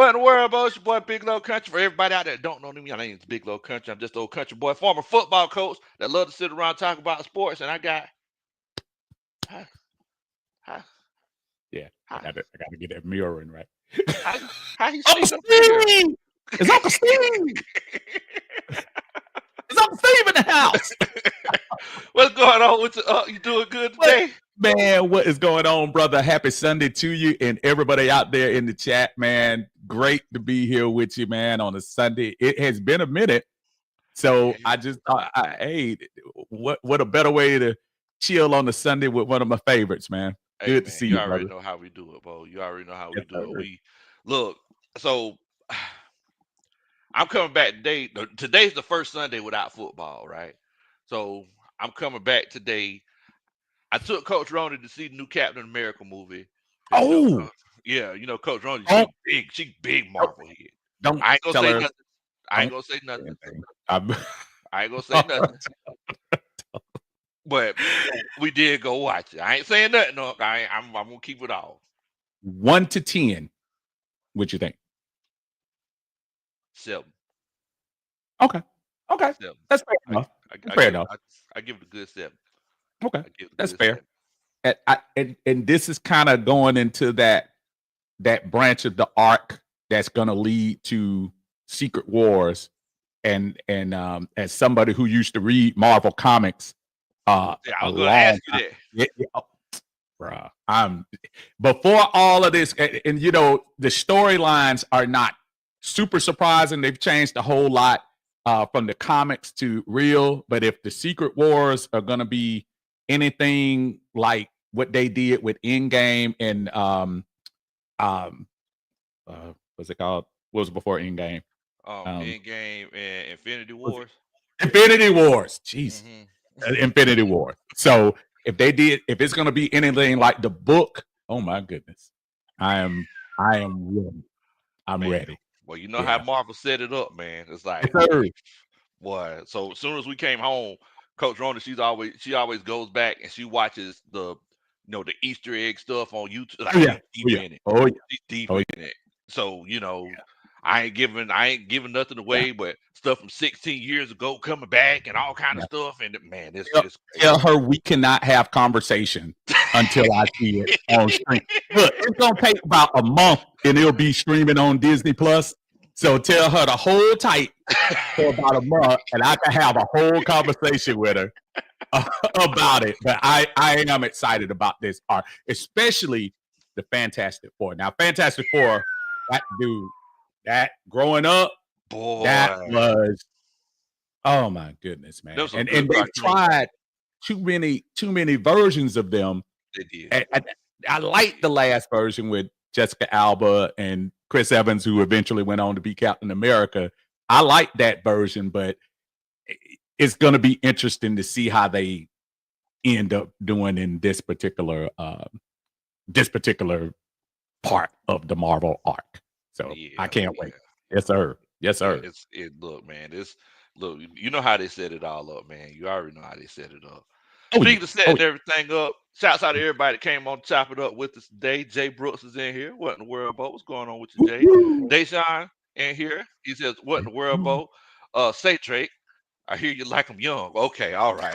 What in the world, bro? It's your boy Big Low Country. For everybody out there that don't know me, my name's Big Low Country. I'm just an old country boy, former football coach that love to sit around talk about sports. And I got, hi, hi, Yeah, I hi, got to get that mirroring right. how, how he Uncle sneak up in here? Steve! It's Uncle Steve! It's Uncle Steve in the house! What's going on with you? You doing good What? today? Man, what is going on, brother? Happy Sunday to you and everybody out there in the chat, man. Great to be here with you, man, on a Sunday. It has been a minute. So I just thought, hey, what a better way to chill on a Sunday with one of my favorites, man. Hey, Good to man, see you you, already brother. know how we do it, bro. You already know how we Yes, do it. sir. We look, so I'm coming back today. Today's the first Sunday without football, right? So I'm coming back today. I took Coach Roney to see the new Captain America movie because Oh, yeah, Coach Roney, don't, she big Marvel head. don't I ain't gonna tell say her. nothing. I ain't Don't gonna say say nothing. anything. I'm, I ain't gonna say nothing. But we did go watch it. I ain't saying nothing. No, I'm gonna keep it all 1 to 10. What you think? 7. Okay. Okay. 7. That's fair I, enough. I, That's I fair give enough. I give it a good 7. Okay. I give it a That's good fair. 7. And this is kind of going into that branch of the arc that's going to lead to Secret Wars. And as somebody who used to read Marvel comics, Yeah, I a was gonna long ask you time, that. yeah, bruh, I'm before all of this, and the storylines are not super surprising. They've changed a whole lot from the comics to real. But if the Secret Wars are going to be anything like what they did with Endgame and what's it called? What was before Endgame? Endgame and Infinity Wars. Infinity Wars. Jeez. Hmm Infinity War. So if it's going to be anything like the book, oh my goodness, I am ready. I'm Man, ready. well, you know how Yeah. Marvel set it up, man. It's Yes, like, sir. boy. So as soon as we came home, Coach Ronda, she always goes back and she watches the Easter egg stuff on YouTube. Like Oh yeah. she's Oh deep yeah. in it. Oh yeah. She's deep Oh in yeah. it. So I ain't giving nothing Yeah. away, but stuff from 16 years ago coming back and all kind of Yeah. stuff. And man, it's Tell, just tell crazy. her we cannot have conversation until I see it on screen. Look, it's gonna take about a month and it'll be streaming on Disney Plus. So tell her to hold tight for about a month, and I can have a whole conversation with her about it. But I am excited about this art, especially the Fantastic Four. Now, Fantastic Four, that dude, that growing up, that Boy, was, oh my goodness, man. those some And good they've cartoons. tried too many versions of them. They did. And I like the last version with Jessica Alba and Chris Evans, who eventually went on to be Captain America. I like that version, but it's going to be interesting to see how they end up doing in this particular part of the Marvel arc. So I Yeah, can't wait. yeah. Yes, sir. Yes, Yeah, sir. look, man, you know how they set it all up, man. You already know how they set it up. Oh yeah. Speaking of Oh setting everything up, shouts out to everybody that came on to chop it up with us today. Jay Brooks is in here. What in the world, Bo? What's going on with you, Jay? yeah. Deshaun in here. He says, what in the world, Bo? Say Drake. I hear you like I'm young. Okay, all right.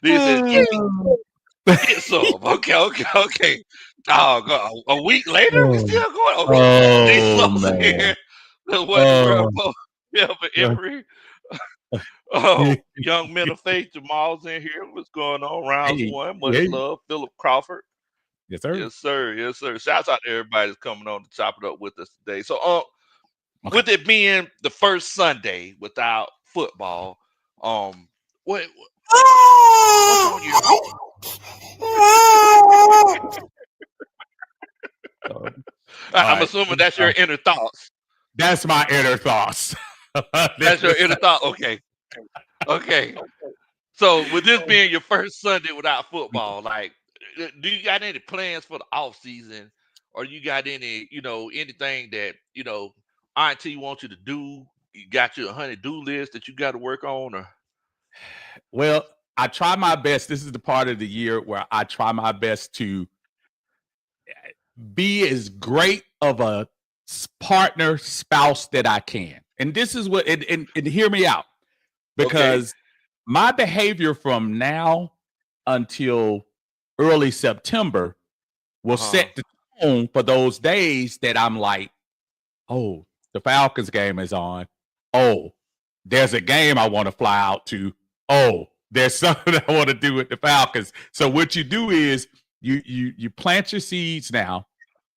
He says, get some. Okay. Oh, God. A week later, we still going. Okay, they Oh slow man. here. What in the world, Oh. Bo? Yeah, but Emory. Oh, young men of faith, Jamal's in here. What's going on? Rounds Hey, one. Much hey. love. Philip Crawford. Yes, sir. Yes, sir. Yes, sir. Shouts out to everybody that's coming on to chop it up with us today. So, Okay. with it being the first Sunday without football, what what's on your All I'm right. assuming that's your inner thoughts. That's my inner thoughts. That's your inner thought. Okay. Okay. So with this being your first Sunday without football, like, do you got any plans for the off season, or you got anything that Auntie wants you to do? You got your honey do list that you got to work on, or Well, I try my best. This is the part of the year where I try my best to be as great of a partner, spouse that I can. And this is what, and hear me out, because my behavior from now until early September will set the tone for those days that I'm like, oh, the Falcons game is on. Oh, there's a game I want to fly out to. Oh, there's something I want to do with the Falcons. So what you do is you plant your seeds now.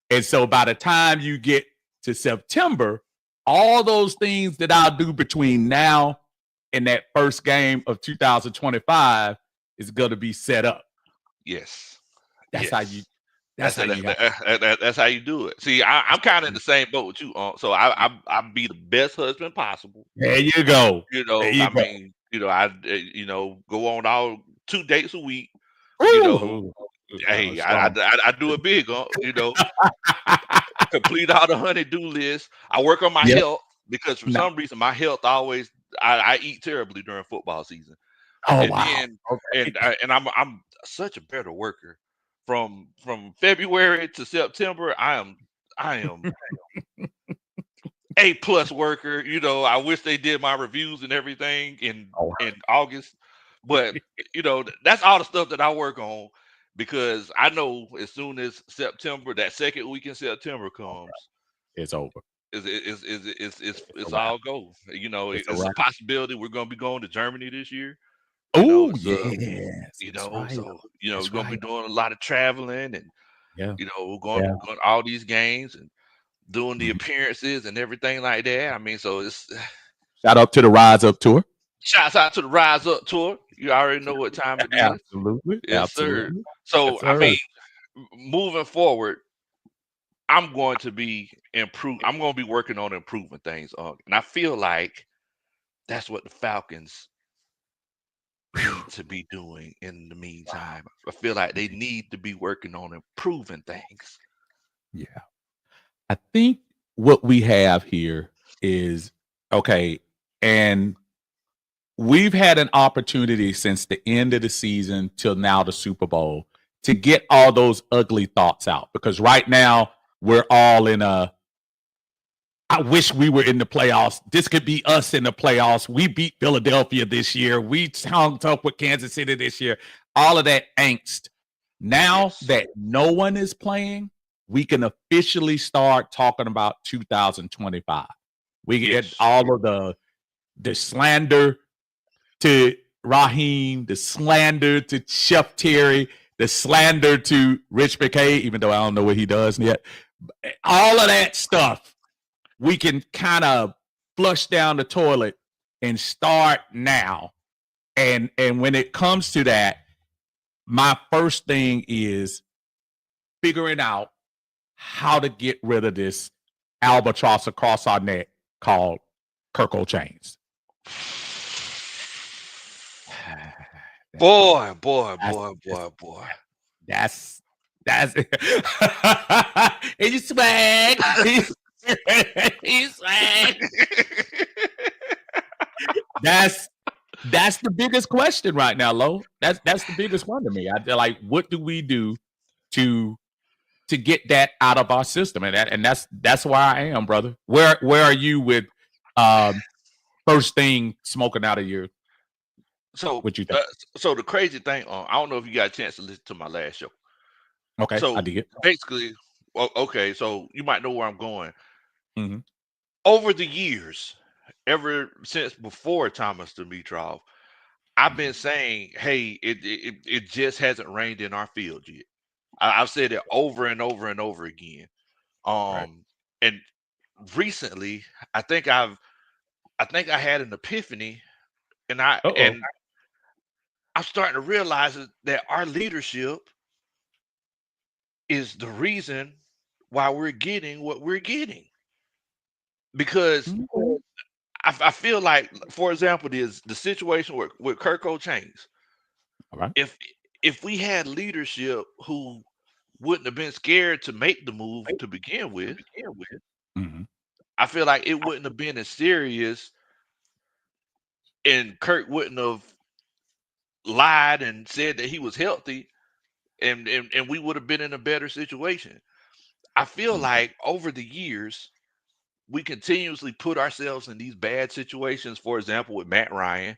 And so by the time you get to September, all those things that I'll do between now and that first game of 2025 is going to be set up. Yes. That's how you. That's how you do it. See, I'm kind of in the same boat with you. So I be the best husband possible. There you go. I mean, I go on all 2 dates a week. Hey, I do it big, complete all the honey-do list. I work on my health because for some reason my health always I eat terribly during football season. Oh, and wow. Then, and I'm such a better worker. From February to September, I am A+ worker. I wish they did my reviews and everything in August, but that's all the stuff that I work on, because I know as soon as September, that second week in September comes, it's over. It's all go. It's a possibility we're going to be going to Germany this year. Oh, yes. So we're gonna be doing a lot of traveling, and we're going to all these games and doing the appearances and everything like that. I mean, so it's shout out to the Rise Up tour. Shouts out to the Rise Up tour. You already know what time it is. Absolutely. Yes, sir. So I mean, moving forward, I'm going to be I'm going to be working on improving things, and I feel like that's what the Falcons need to be doing in the meantime. I feel like they need to be working on improving things. Yeah. I think what we have here is okay, and we've had an opportunity since the end of the season till now the Super Bowl to get all those ugly thoughts out, because right now we're all in I wish we were in the playoffs. This could be us in the playoffs. We beat Philadelphia this year. We hung tough with Kansas City this year. All of that angst. Now that no one is playing, we can officially start talking about 2025. We get all of the slander to Raheem, the slander to Chef Terry, the slander to Rich McKay, even though I don't know what he does yet. All of that stuff we can kind of flush down the toilet and start now. And when it comes to that, my first thing is figuring out how to get rid of this albatross across our neck called Kirko Chains. Boy. That's he's swag. He's swag. That's the biggest question right now, Lo. That's the biggest one to me. I feel like, what do we do to get that out of our system? And that's where I am, brother. Where are you with first thing smoking out of your? So what you think? So the crazy thing, I don't know if you got a chance to listen to my last show. Okay, so I did. Basically, okay, so you might know where I'm going. Mm-hmm. Over the years, ever since before Thomas Dimitrov, I've been saying, hey, it just hasn't rained in our field yet. I've said it over and over and over again. And recently, I think I had an epiphany, and I'm starting to realize that our leadership is the reason why we're getting what we're getting. Because I feel like, for example, the situation with Kirko Chains. All right. If we had leadership who wouldn't have been scared to make the move to begin with, I feel like it wouldn't have been as serious, and Kirk wouldn't have lied and said that he was healthy, and we would have been in a better situation. I feel like over the years, we continuously put ourselves in these bad situations. For example, with Matt Ryan,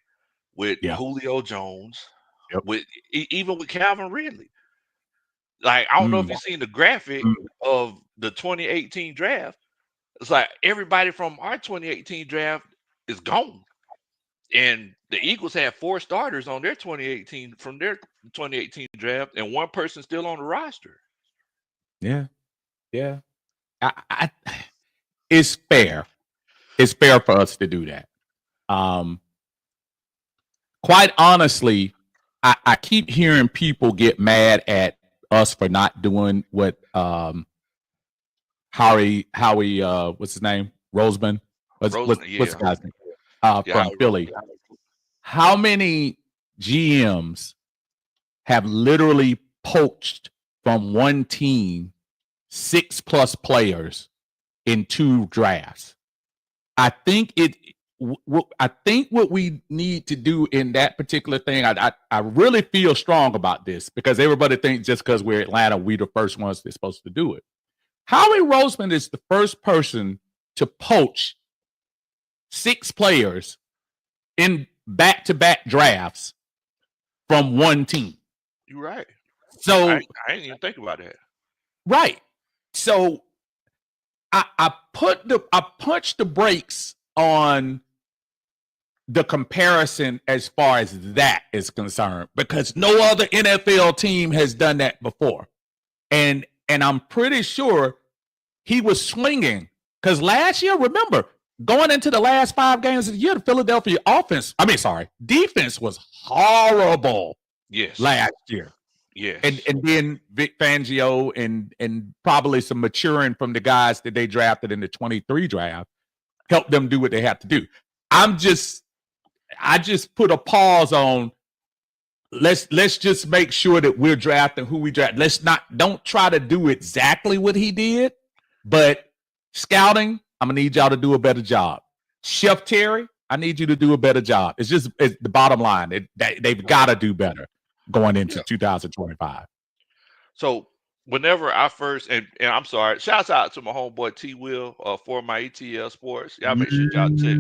with Yeah. Julio Jones, Yep. with even with Calvin Ridley. Like, I don't know if you've seen the graphic of the 2018 draft. It's like everybody from our 2018 draft is gone. And the Eagles had 4 starters on their 2018 from their 2018 draft, and one person still on the roster. Yeah. Yeah. It's fair. It's fair for us to do that. Quite honestly, I keep hearing people get mad at us for not doing what Howie what's his name? Roseman. What's the guy's name? From Philly. How many GMs have literally poached from one team 6+ players in 2 drafts? I think what we need to do in that particular thing, I really feel strong about this because everybody thinks just because we're Atlanta, we're the first ones that's supposed to do it. Howie Roseman is the first person to poach 6 players in back-to-back drafts from one team. You're right. So I didn't even think about that. Right. So I punched the brakes on the comparison as far as that is concerned because no other NFL team has done that before. And I'm pretty sure he was swinging because last year, remember, going into the last 5 games of the year, the Philadelphia defense was horrible. Yes. Last year. Yes. And then Vic Fangio and probably some maturing from the guys that they drafted in the 23 draft helped them do what they have to do. I just put a pause on let's just make sure that we're drafting who we draft. Don't try to do exactly what he did, but scouting, I'm gonna need y'all to do a better job. Chef Terry, I need you to do a better job. It's the bottom line. They've got to do better going into 2025. So whenever I first and I'm sorry, shouts out to my homeboy T Will for my ETL Sports. Y'all make sure y'all check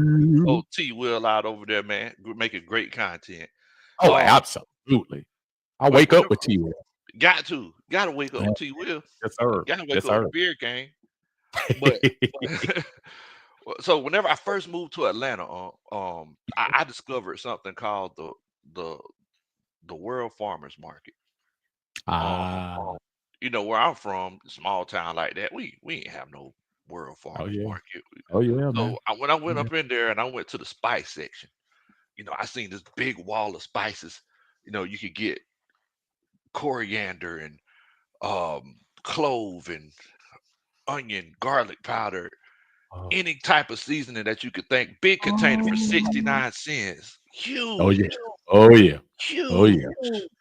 T Will out over there, man. Making great content. Oh, absolutely. I wake up with T Will. Gotta wake up with T Will. Yes, sir. Gotta wake up with the beer game. But so whenever I first moved to Atlanta, I discovered something called the World Farmers Market. You know where I'm from, small town like that. We ain't have no World Farmers Market. Oh yeah, man. So when I went up in there and I went to the spice section, you know, I seen this big wall of spices. You know, you could get coriander and clove and onion, garlic powder, any type of seasoning that you could think. Big container for 69 cents. Huge. Oh yeah. Oh yeah. Huge. Oh yeah.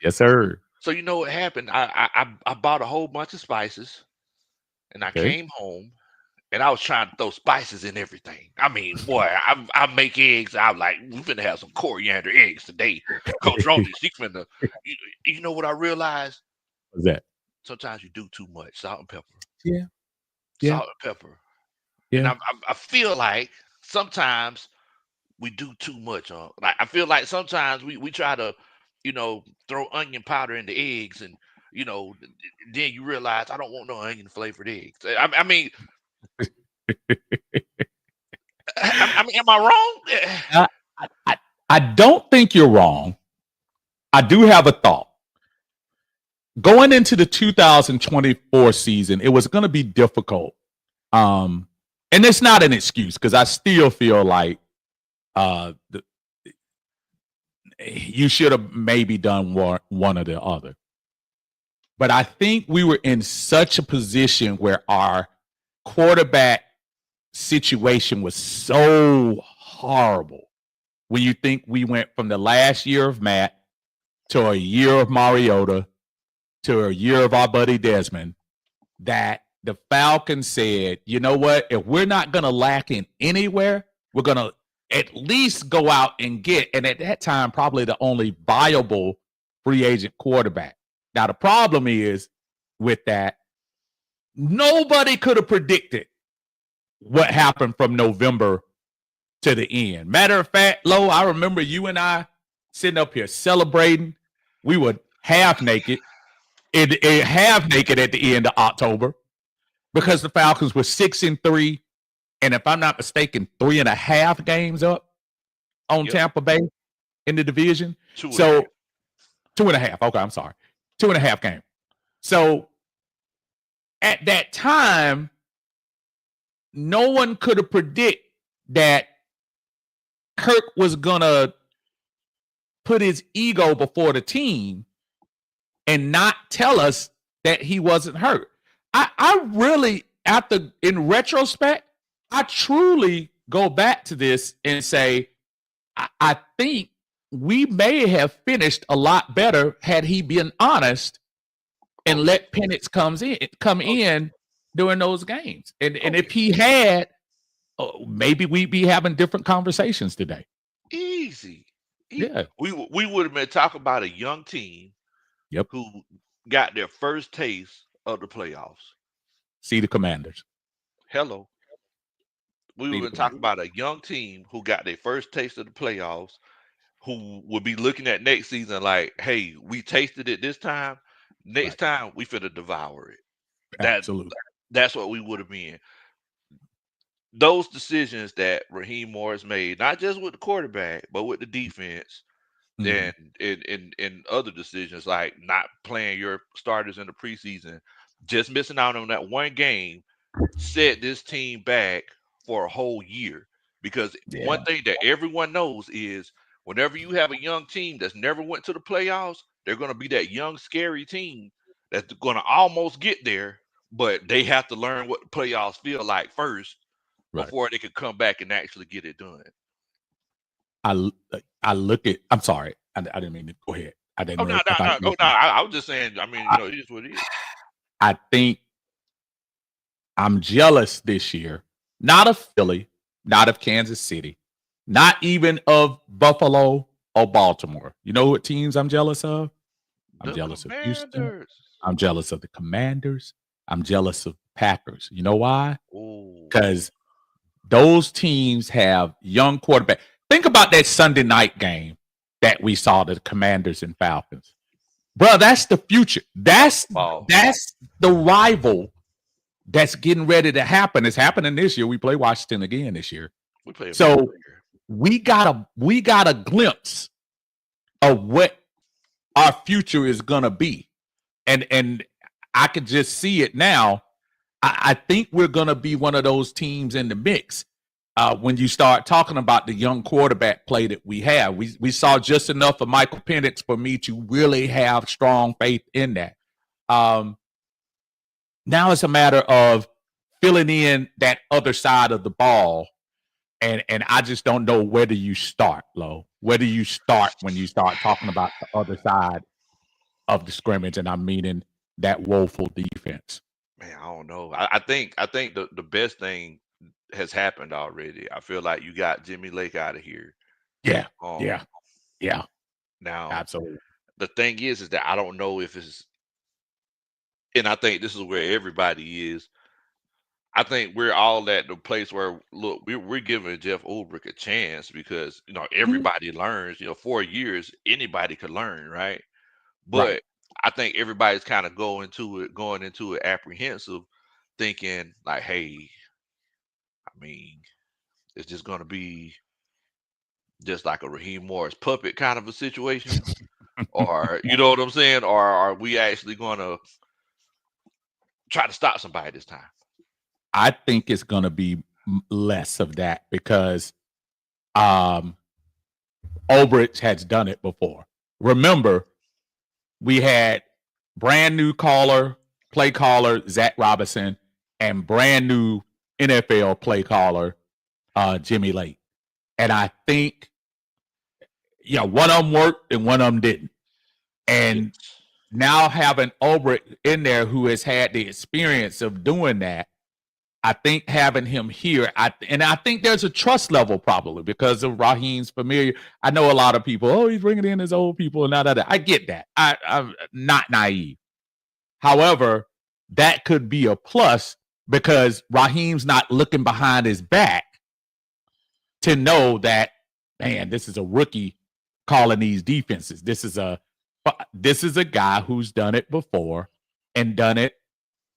Yes, sir. So you know what happened? I bought a whole bunch of spices, and I came home, and I was trying to throw spices in everything. I mean, boy, I make eggs. I'm like, we finna have some coriander eggs today. Coach Ronnie, she finna. You know what I realized? What's that? Sometimes you do too much salt and pepper. Yeah. Salt and pepper. Yeah. And I feel like sometimes we do too much. Like I feel like sometimes we try to, you know, throw onion powder in the eggs, and you know, then you realize I don't want no onion flavored eggs. I mean, I mean, am I wrong? I don't think you're wrong. I do have a thought. Going into the 2024 season, it was going to be difficult. And it's not an excuse because I still feel like you should have maybe done one or the other. But I think we were in such a position where our quarterback situation was so horrible. When you think we went from the last year of Matt to a year of Mariota to a year of our buddy Desmond, that the Falcons said, you know what? If we're not going to lack in anywhere, we're going to at least go out and get, and at that time, probably the only viable free agent quarterback. Now, the problem is with that, nobody could have predicted what happened from November to the end. Matter of fact, Lo, I remember you and I sitting up here celebrating. We were half naked at the end of October because the Falcons were 6-3. And if I'm not mistaken, 3.5 games up on Tampa Bay in the division. 2.5. Okay, I'm sorry. 2.5 games. So at that time, no one could have predicted that Kirk was going to put his ego before the team and not tell us that he wasn't hurt. I really, in retrospect, I truly go back to this and say, I think we may have finished a lot better had he been honest and let Penix come in during those games. And if he had, maybe we'd be having different conversations today. Easy. Yeah. We would have been talking about a young team who got their first taste of the playoffs. See the Commanders. Hello. We would have been talking about a young team who got their first taste of the playoffs, who would be looking at next season like, hey, we tasted it this time. Next time, we finna devour it. Absolutely. That's what we would have been. Those decisions that Raheem Morris made, not just with the quarterback, but with the defense, and other decisions like not playing your starters in the preseason, just missing out on that one game, set this team back for a whole year. Because one thing that everyone knows is whenever you have a young team that's never went to the playoffs, they're going to be that young, scary team that's going to almost get there, but they have to learn what the playoffs feel like first before they can come back and actually get it done. I look at. I'm sorry. I didn't mean to go ahead. I didn't. No. I was just saying. I mean, it is what it is. I think I'm jealous this year. Not of Philly, not of Kansas City, not even of Buffalo or Baltimore. You know what teams I'm jealous of? I'm jealous of Houston. I'm jealous of the Commanders. I'm jealous of Packers. You know why? Because those teams have young quarterbacks. Think about that Sunday night game that we saw, the Commanders and Falcons. Bro, that's the future. That's the rival that's getting ready to happen. It's happening this year. We play Washington again this year. So we got a glimpse of what our future is gonna be. And I could just see it now. I think we're gonna be one of those teams in the mix. When you start talking about the young quarterback play that we have, we saw just enough of Michael Penix for me to really have strong faith in that. Now it's a matter of filling in that other side of the ball, and I just don't know where do you start, Lo. Where do you start when you start talking about the other side of the scrimmage, and I'm meaning that woeful defense? Man, I don't know. I think the best thing has happened already. I feel like you got Jimmy Lake out of here. Yeah. Now, absolutely. The thing is that I don't know if it's, and I think this is where everybody is. I think we're all at the place where, look, we're giving Jeff Ulbrich a chance because, everybody learns. 4 years, anybody could learn, right? But I think everybody's kind of going into it apprehensive, thinking like, hey, I mean, it's just going to be just like a Raheem Morris puppet kind of a situation. Or, you know what I'm saying? Or are we actually going to try to stop somebody this time? I think it's going to be less of that because Ulbrich has done it before. Remember, we had brand new play caller, Zach Robinson, and brand new NFL play caller, Jimmy Lake. And I think, one of them worked and one of them didn't. And now having Ulbrich in there who has had the experience of doing that, I think having him here, I think there's a trust level probably because of Raheem's familiar. I know a lot of people, oh, he's bringing in his old people and that. I get that. I'm not naive. However, that could be a plus because Raheem's not looking behind his back to know that, man, this is a rookie calling these defenses. This is a guy who's done it before and done it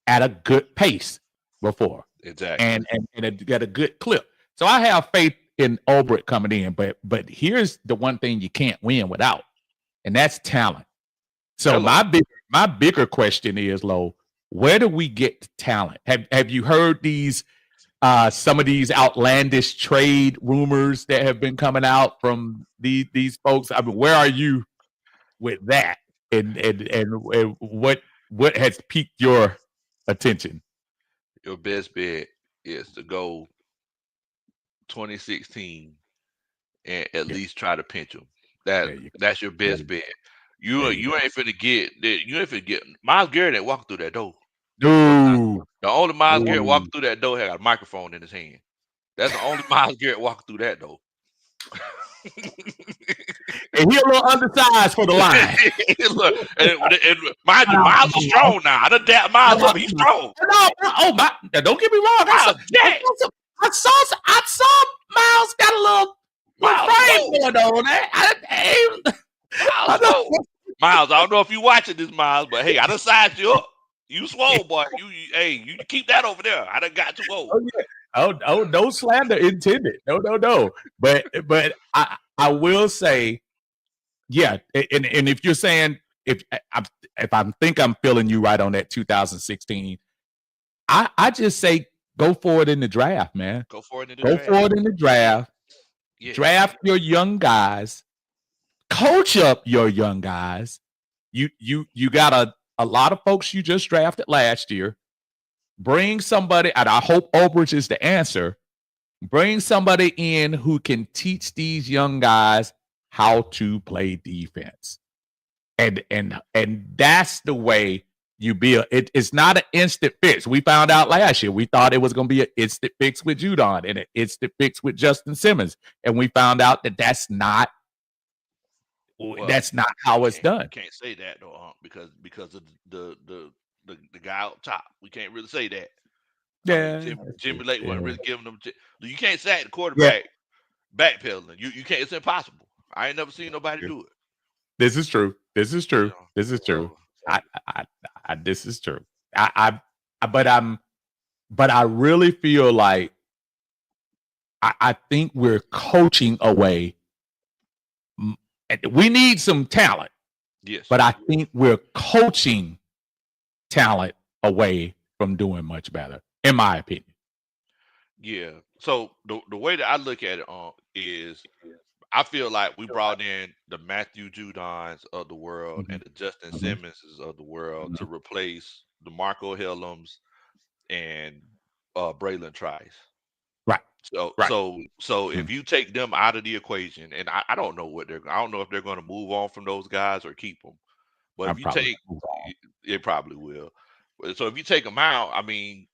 at a good pace before. Exactly. And it got a good clip. So I have faith in Ulbrich coming in, but here's the one thing you can't win without, and that's talent. So my bigger question is, Lo, where do we get talent? Have you heard these some of these outlandish trade rumors that have been coming out from these folks? I mean, where are you with that? And what has piqued your attention? Your best bet is to go 2016 and at least try to pinch them. That's your best bet. You ain't finna get Myles Garrett ain't walking through that door. No. The only Myles Garrett walking through that door had a microphone in his hand. That's the only Myles Garrett walking through that door. And he a little undersized for the line. Look, and mind you, Myles is strong now. I done doubt Myles up. He's strong. Don't get me wrong. I saw Myles got a little frame going on there. Myles, I don't know if you watching this, Myles, but hey, I done sized you up. You swole, boy. You keep that over there. I done got you old. Oh, no slander intended. No. But I will say, yeah. And if you're saying if I think I'm feeling you right on that 2016, I just say go for it in the draft, man. Go for it in the draft. Yeah. Draft your young guys. Coach up your young guys. You got a lot of folks you just drafted last year. Bring somebody, and I hope Ulbrich is the answer. Bring somebody in who can teach these young guys how to play defense. And that's the way you build. It's not an instant fix. We found out last year. We thought it was going to be an instant fix with Judon and an instant fix with Justin Simmons. And we found out that that's not how it's done. Can't say that though, because of the guy out top. We can't really say that. Yeah, I mean, Jimmy Lake wasn't really giving them. You can't sack the quarterback backpedaling. You can't. It's impossible. I ain't never seen nobody do it. This is true. This is true. This is true. This is true. But I really feel like I think we're coaching away. We need some talent. Yes. But I think we're coaching talent away from doing much better, in my opinion. Yeah. So the way that I look at it is I feel like we brought in the Matthew Judons of the world and the Justin Simmonses of the world to replace the Marco Hillams and Braylon Trice. Right. So if you take them out of the equation, and I don't know I don't know if they're going to move on from those guys or keep them. But if you take, it probably will. So if you take them out, I mean,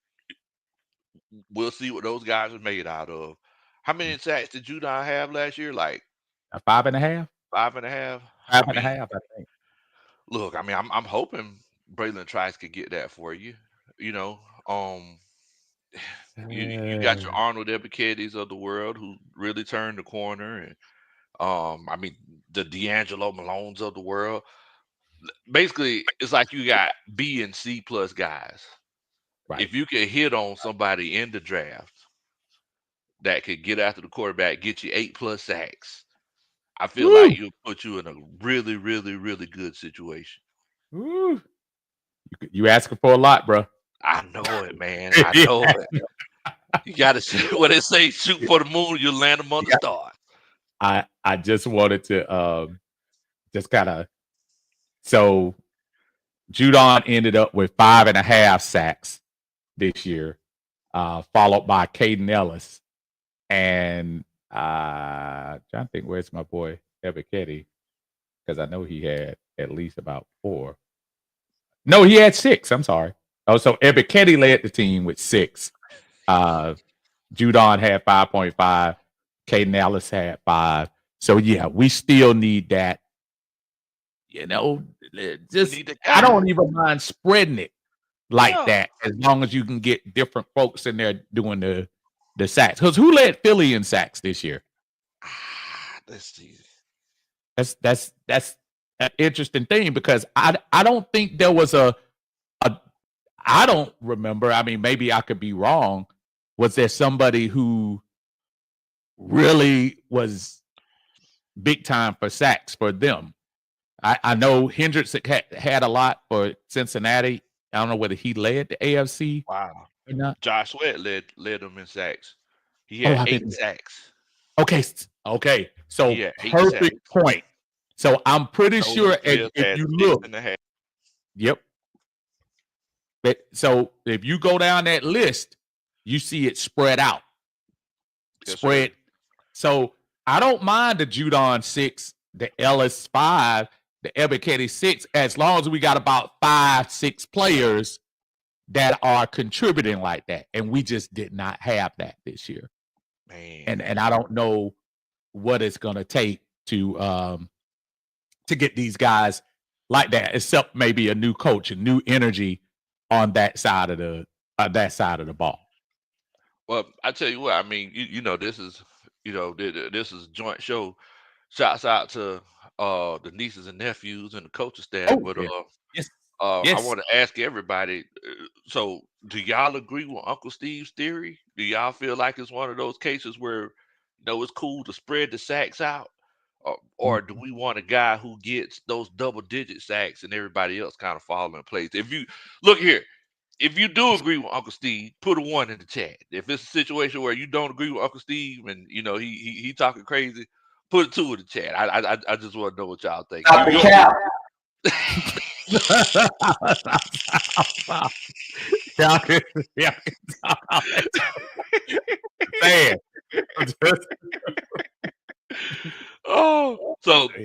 we'll see what those guys are made out of. How many sacks did Judon have last year? Like 5.5. 5.5. 5.5, I think. Look, I mean, I'm hoping Braylon Trice could get that for you. You know, you got your Arnold Ebiketis of the world who really turned the corner, and I mean the D'Angelo Malones of the world. Basically, it's like you got B and C plus guys. Right. If you can hit on somebody in the draft that could get after the quarterback, get you 8+ sacks, I feel like you'll put you in a really, really, really good situation. Ooh. You asking for a lot, bro. I know it, man. I know it. You got to see what they say, shoot for the moon, you'll land them on the stars. I just wanted to just kind of, so Judon ended up with 5.5 sacks this year, followed by Caden Ellis. And trying to think, where's my boy Ebiketie? Because I know he had at least about 4. No, he had 6. I'm sorry. Oh, so Ebiketie led the team with 6. Judon had 5.5. Caden Ellis had 5. So yeah, we still need that. Just I don't even mind spreading it like that as long as you can get different folks in there doing the sacks. Because who led Philly in sacks this year? Let's see. That's an interesting thing because I don't think there was a I don't remember. I mean, maybe I could be wrong. Was there somebody who really was big time for sacks for them? I know Hendricks had a lot for Cincinnati. I don't know whether he led the AFC. Wow. Or not. Josh Sweat led them in sacks. He had 8 sacks. Okay. So perfect point. So I'm pretty sure if you look. Yep. So if you go down that list, you see it spread out. Spread. So I don't mind the Judon 6, the Ellis 5, the Ebiketie 6, as long as we got about 5, 6 players that are contributing like that. And we just did not have that this year. Man. And I don't know what it's gonna take to get these guys like that, except maybe a new coach, a new energy on that side of the ball. Well, I tell you what, I mean, this is this is a joint show. Shouts out to the nieces and nephews and the coaching staff. Yes. I want to ask everybody. So, do y'all agree with Uncle Steve's theory? Do y'all feel like it's one of those cases where it's cool to spread the sacks out, or do we want a guy who gets those double-digit sacks and everybody else kind of fall in place? If you look here. If you do agree with Uncle Steve, put a 1 in the chat. If it's a situation where you don't agree with Uncle Steve and he talking crazy, put a 2 in the chat. I just want to know what y'all think. Stop the cap.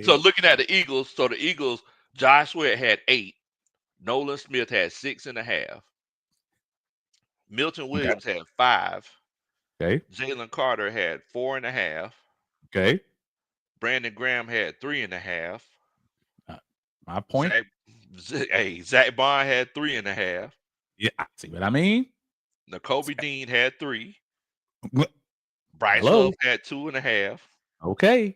So looking at the Eagles, Josh Sweat had 8, Nolan Smith had 6.5. Milton Williams had 5. Okay. Jalen Carter had 4.5. Okay. Brandon Graham had 3.5. My point. Zach Bond had 3.5. Yeah, I see what I mean. Nakobe Dean had 3. Bryce Love had 2.5. Okay.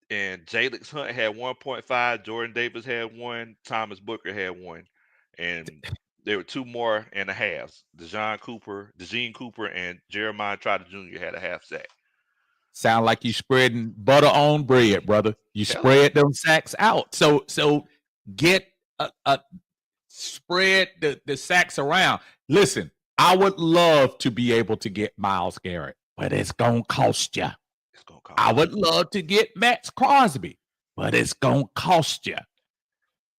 And Jalix Hunt had 1.5. Jordan Davis had 1. Thomas Booker had 1. And there were 2 more and a halves. DeJean Cooper, and Jeremiah Trotter Jr. had a half sack. Sound like you spreading butter on bread, brother. You spread them sacks out. So get spread the sacks around. Listen, I would love to be able to get Myles Garrett, but it's gonna cost you. I would love to get Max Crosby, but it's gonna cost you.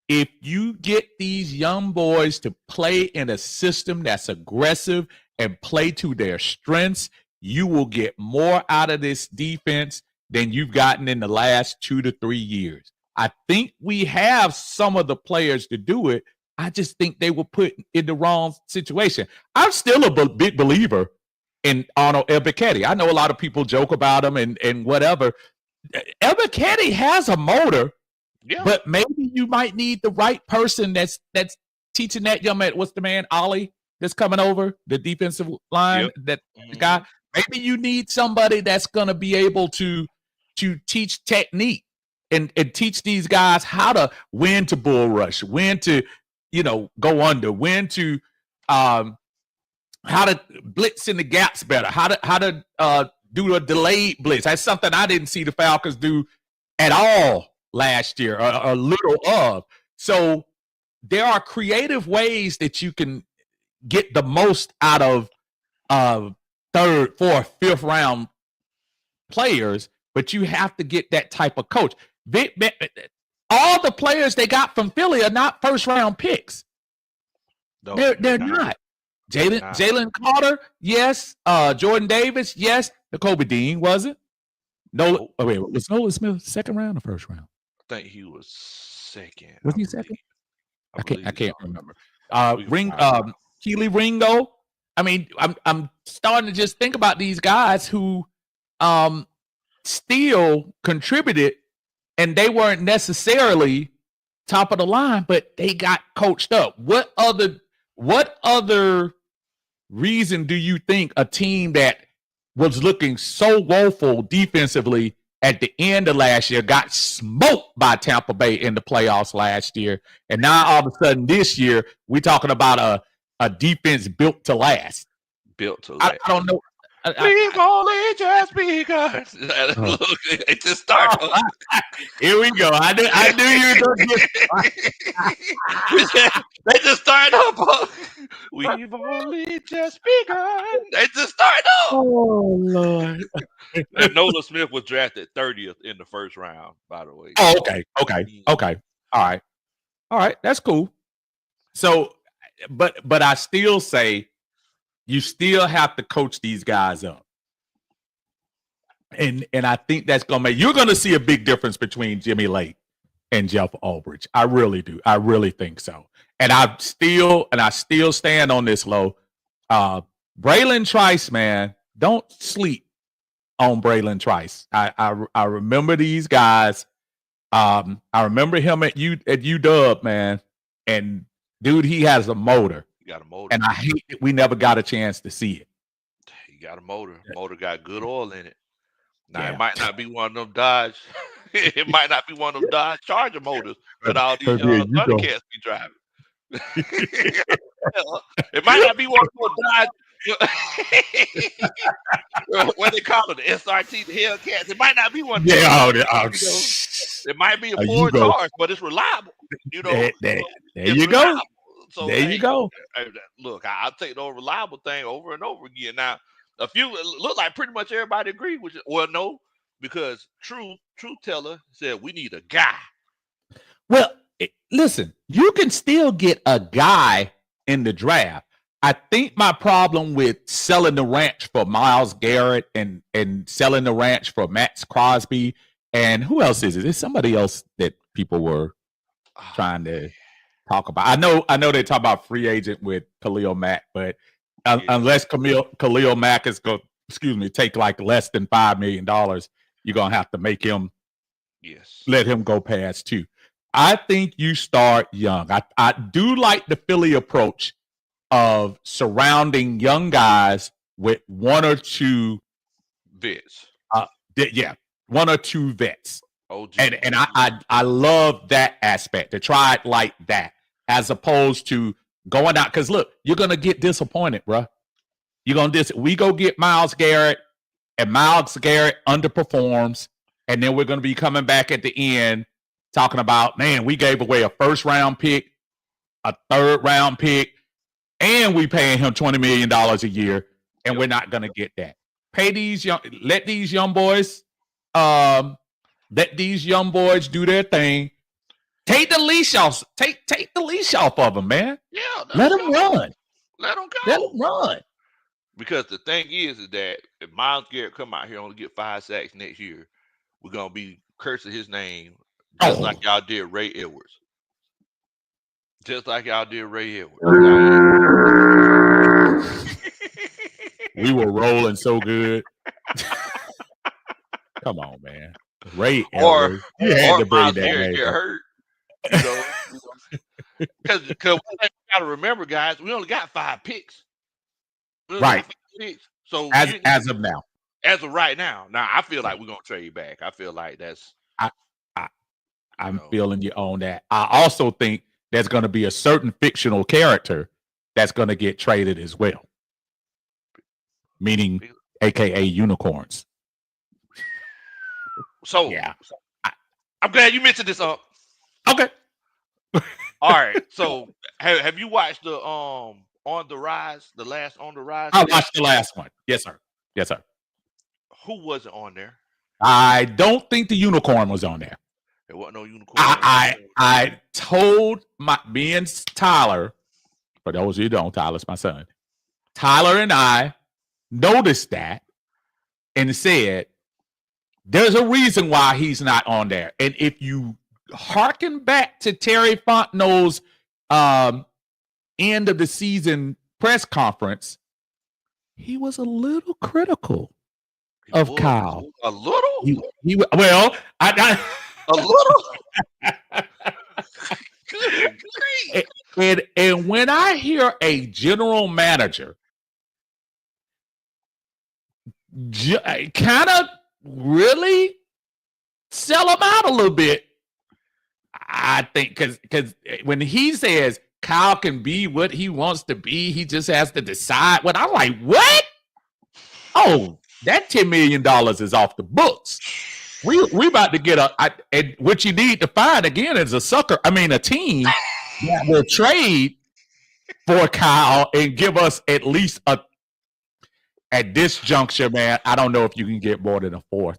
If you get these young boys to play in a system that's aggressive and play to their strengths, you will get more out of this defense than you've gotten in the last 2 to 3 years. I think we have some of the players to do it. I just think they were put in the wrong situation. I'm still a big believer in Arnold Ebiketie. I know a lot of people joke about him and whatever. Ebiketie has a motor. Yeah. But maybe you might need the right person that's teaching that young man. What's the man, Ollie, that's coming over, the defensive line, that guy? Maybe you need somebody that's going to be able to teach technique and teach these guys when to bull rush, when to, go under, when to how to blitz in the gaps better, how to do a delayed blitz. That's something I didn't see the Falcons do at all last year, or little of. So there are creative ways that you can get the most out of 3rd, 4th, 5th round players, but you have to get that type of coach. All the players they got from Philly are not 1st round picks. No, they're not. Jalen Carter, yes. Jordan Davis, yes. Nakobe Dean, was it? No, was Nolan Smith 2nd round or 1st round? I think he was 2nd. Was he 2nd? I can't remember. Keely Ringo, I mean, I'm starting to just think about these guys who still contributed, and they weren't necessarily top of the line, but they got coached up. What other reason do you think a team that was looking so woeful defensively at the end of last year got smoked by Tampa Bay in the playoffs last year, and now all of a sudden this year we're talking about a defense built to last? Built to last. I don't know. We've only just begun. Look, it just started. Here we go. I knew you were going to get. They just started up. We've only just begun. They just started up. Oh Lord. And Nolan Smith was drafted 30th in the first round, by the way. Oh, okay. All right. That's cool. So, but I still say you still have to coach these guys up. And I think that's going to make, you're going to see a big difference between Jimmy Lake and Jeff Ulbrich. I really do. I really think so. And I still stand on this, Lo. Braylon Trice, man, don't sleep on Braylon Trice. I remember these guys. I remember him at UW, man. And dude, he has a motor. He got a motor. And I hate that we never got a chance to see it. He got a motor. Motor got good oil in it. Now, it might not be one of them Dodge. It might not be one of them Dodge Charger motors that all these Thundercats be driving. It might not be one of them Dodge. What they call it, the SRT, the Hellcats. It might not be one. It might be a Ford Taurus, but it's reliable. There you go. So, there you go. Look, I'll take the reliable thing over and over again. Now, look like pretty much everybody agreed with it. Well, no, because Truth Teller said we need a guy. Well, listen, you can still get a guy in the draft. I think my problem with selling the ranch for Myles Garrett and selling the ranch for Max Crosby and who else is it? There's somebody else that people were trying to talk about. I know they talk about free agent with Khalil Mack, but unless Khalil Mack is going, take like less than $5 million, you're gonna have to make him, let him go past too. I think you start young. I do like the Philly approach of surrounding young guys with one or two vets. One or two vets. And I love that aspect, to try it like that, as opposed to going out. Because look, you're gonna get disappointed, bro. We go get Myles Garrett, and Myles Garrett underperforms, and then we're gonna be coming back at the end talking about, man, we gave away a first-round pick, a third-round pick, and we paying him $20 million a year, and we're not gonna get that. Let these young boys do their thing. Take the leash off. Take the leash off of them, man. Yeah, let them run. Let them go. Let them run. Because the thing is that if Myles Garrett come out here and only get 5 sacks next year, we're gonna be cursing his name just like y'all did Ray Edwards. Just like y'all did Ray Edwards. We were rolling so good. Come on, man. Ray Edwards. You had to bring that name. Get hurt. Because we gotta remember, guys, we only got 5 picks. Right. So as of now. As of right now. Now I feel like we're gonna trade back. I feel like that's I'm feeling you on that. I also think there's gonna be a certain fictional character that's gonna get traded as well. Meaning AKA unicorns. So yeah. I'm glad you mentioned this up. Okay. All right. So have you watched the On the Rise, the last On the Rise? I watched the last one. Yes, sir. Who wasn't on there? I don't think the unicorn was on there. There wasn't no unicorn. I told me and Tyler, for those of you who don't, Tyler's my son. Tyler and I noticed that and said, there's a reason why he's not on there. And if you hearken back to Terry Fontenot's end of the season press conference, he was a little critical of Kyle. A little? Well, a little? Good grief. And when I hear a general manager kind of really sell him out a little bit, I think because when he says Kyle can be what he wants to be, he just has to decide what. I'm like, what? Oh, that $10 million is off the books. We about to get and what you need to find again is a team that will trade for Kyle and give us at least at this juncture, man. I don't know if you can get more than a fourth.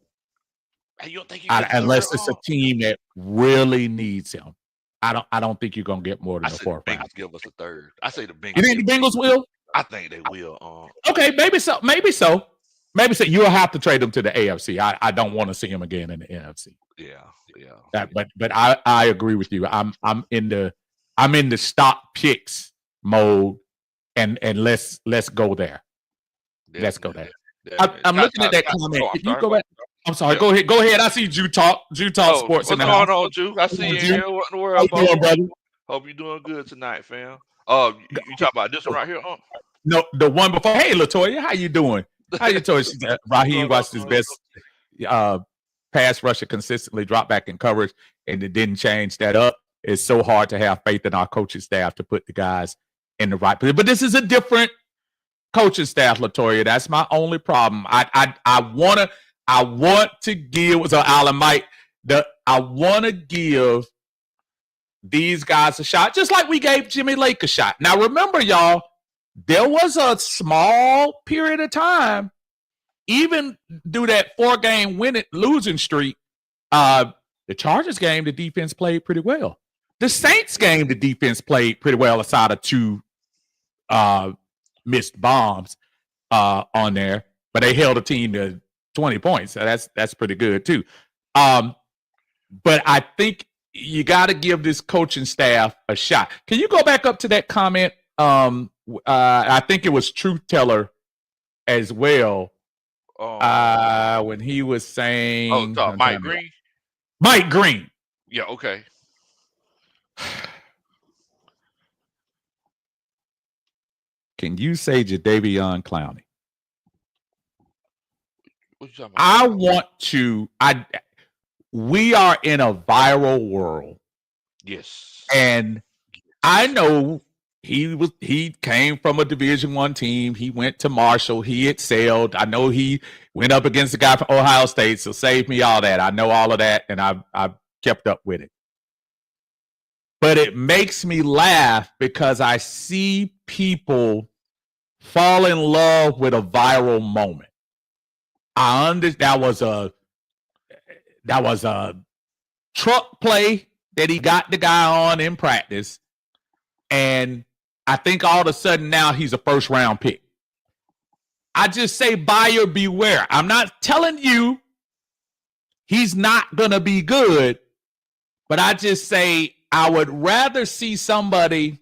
You don't think unless it's a team that really needs him. I don't think you're gonna get more than a fourth. The Bengals give us a third. I say the Bengals. You think the Bengals will? I think they will. Okay, maybe so. You'll have to trade them to the AFC. I don't want to see him again in the NFC. Yeah. But I agree with you. I'm in the stop picks mode, and let's go there. Definitely. Let's go there. I'm looking at that comment. Can you go back? I'm sorry. Yeah. Go ahead. I see Jew Talk Sports. What's going on, Jew? I see you here. What in the world, How you doing, brother? Hope you're doing good tonight, fam. You talk about this one right here, huh? No, the one before. Hey, Latoya, how you doing? Raheem watched his best pass rusher consistently drop back in coverage, and it didn't change that up. It's so hard to have faith in our coaching staff to put the guys in the right position. But this is a different coaching staff, Latoya. That's my only problem. I want to give these guys a shot, just like we gave Jimmy Lake a shot. Now, remember, y'all, there was a small period of time, even through that 4-game losing streak. The Chargers game, the defense played pretty well. The Saints game, the defense played pretty well, aside of 2 missed bombs on there, but they held a team to 20 points. So that's pretty good too. But I think you got to give this coaching staff a shot. Can you go back up to that comment? I think it was Truth Teller as well. When he was saying, Mike Green. Mike Green. Yeah. Okay. Can you say Jadeveon Clowney? We are in a viral world. Yes. And I know he came from a Division I team. He went to Marshall. He excelled. I know he went up against a guy from Ohio State, so save me all that. I know all of that, and I've kept up with it. But it makes me laugh because I see people fall in love with a viral moment. I understand that was a truck play that he got the guy on in practice, and I think all of a sudden now he's a first-round pick. I just say buyer beware. I'm not telling you he's not going to be good, but I just say I would rather see somebody.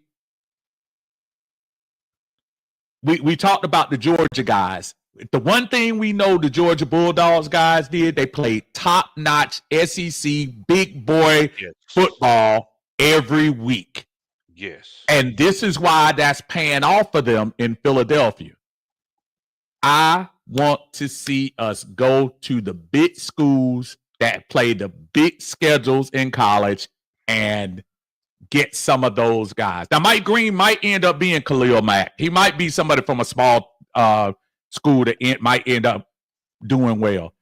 We talked about the Georgia guys. The one thing we know the Georgia Bulldogs guys did, they played top-notch SEC big boy football every week. Yes. And this is why that's paying off for them in Philadelphia. I want to see us go to the big schools that play the big schedules in college and get some of those guys. Now, Mike Green might end up being Khalil Mack. He might be somebody from a small school that might end up doing well.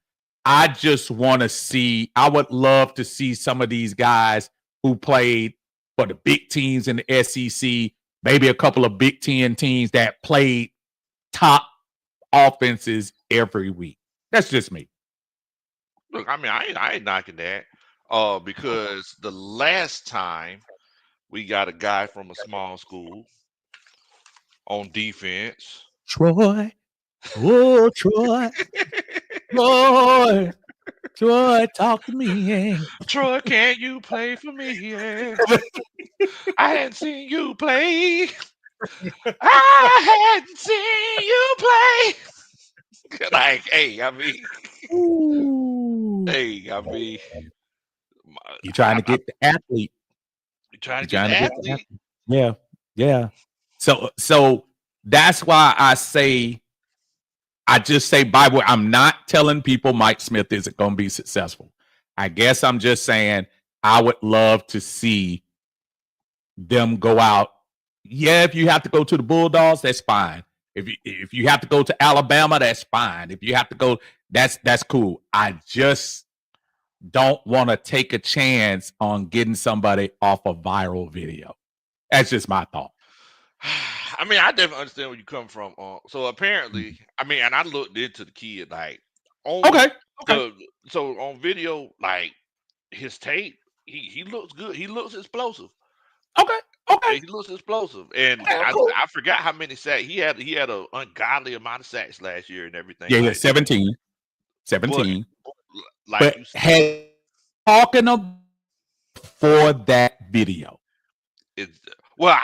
I just want to see, I would love to see some of these guys who played for the big teams in the SEC, maybe a couple of Big Ten teams that played top offenses every week. That's just me. Look, I mean, I ain't knocking that because the last time we got a guy from a small school on defense. Troy. Oh, Troy. Troy, talk to me. Troy, can you play for me? I hadn't seen you play. I hadn't seen you play. Like, hey, I mean, you trying to get the athlete. You trying to get the athlete. Yeah. So that's why I just say by way. I'm not telling people Mike Smith isn't going to be successful. I guess I'm just saying I would love to see them go out. Yeah, if you have to go to the Bulldogs, that's fine. If you have to go to Alabama, that's fine. If you have to go, that's cool. I just don't want to take a chance on getting somebody off a viral video. That's just my thought. I mean, I definitely understand where you come from. So apparently, I mean, and I looked into the kid, like, okay. So on video, like his tape, he looks good. He looks explosive. Okay. He looks explosive, and I forgot how many sacks he had. He had an ungodly amount of sacks last year and everything. Yeah, 17. But you said, talking about for that video. It's one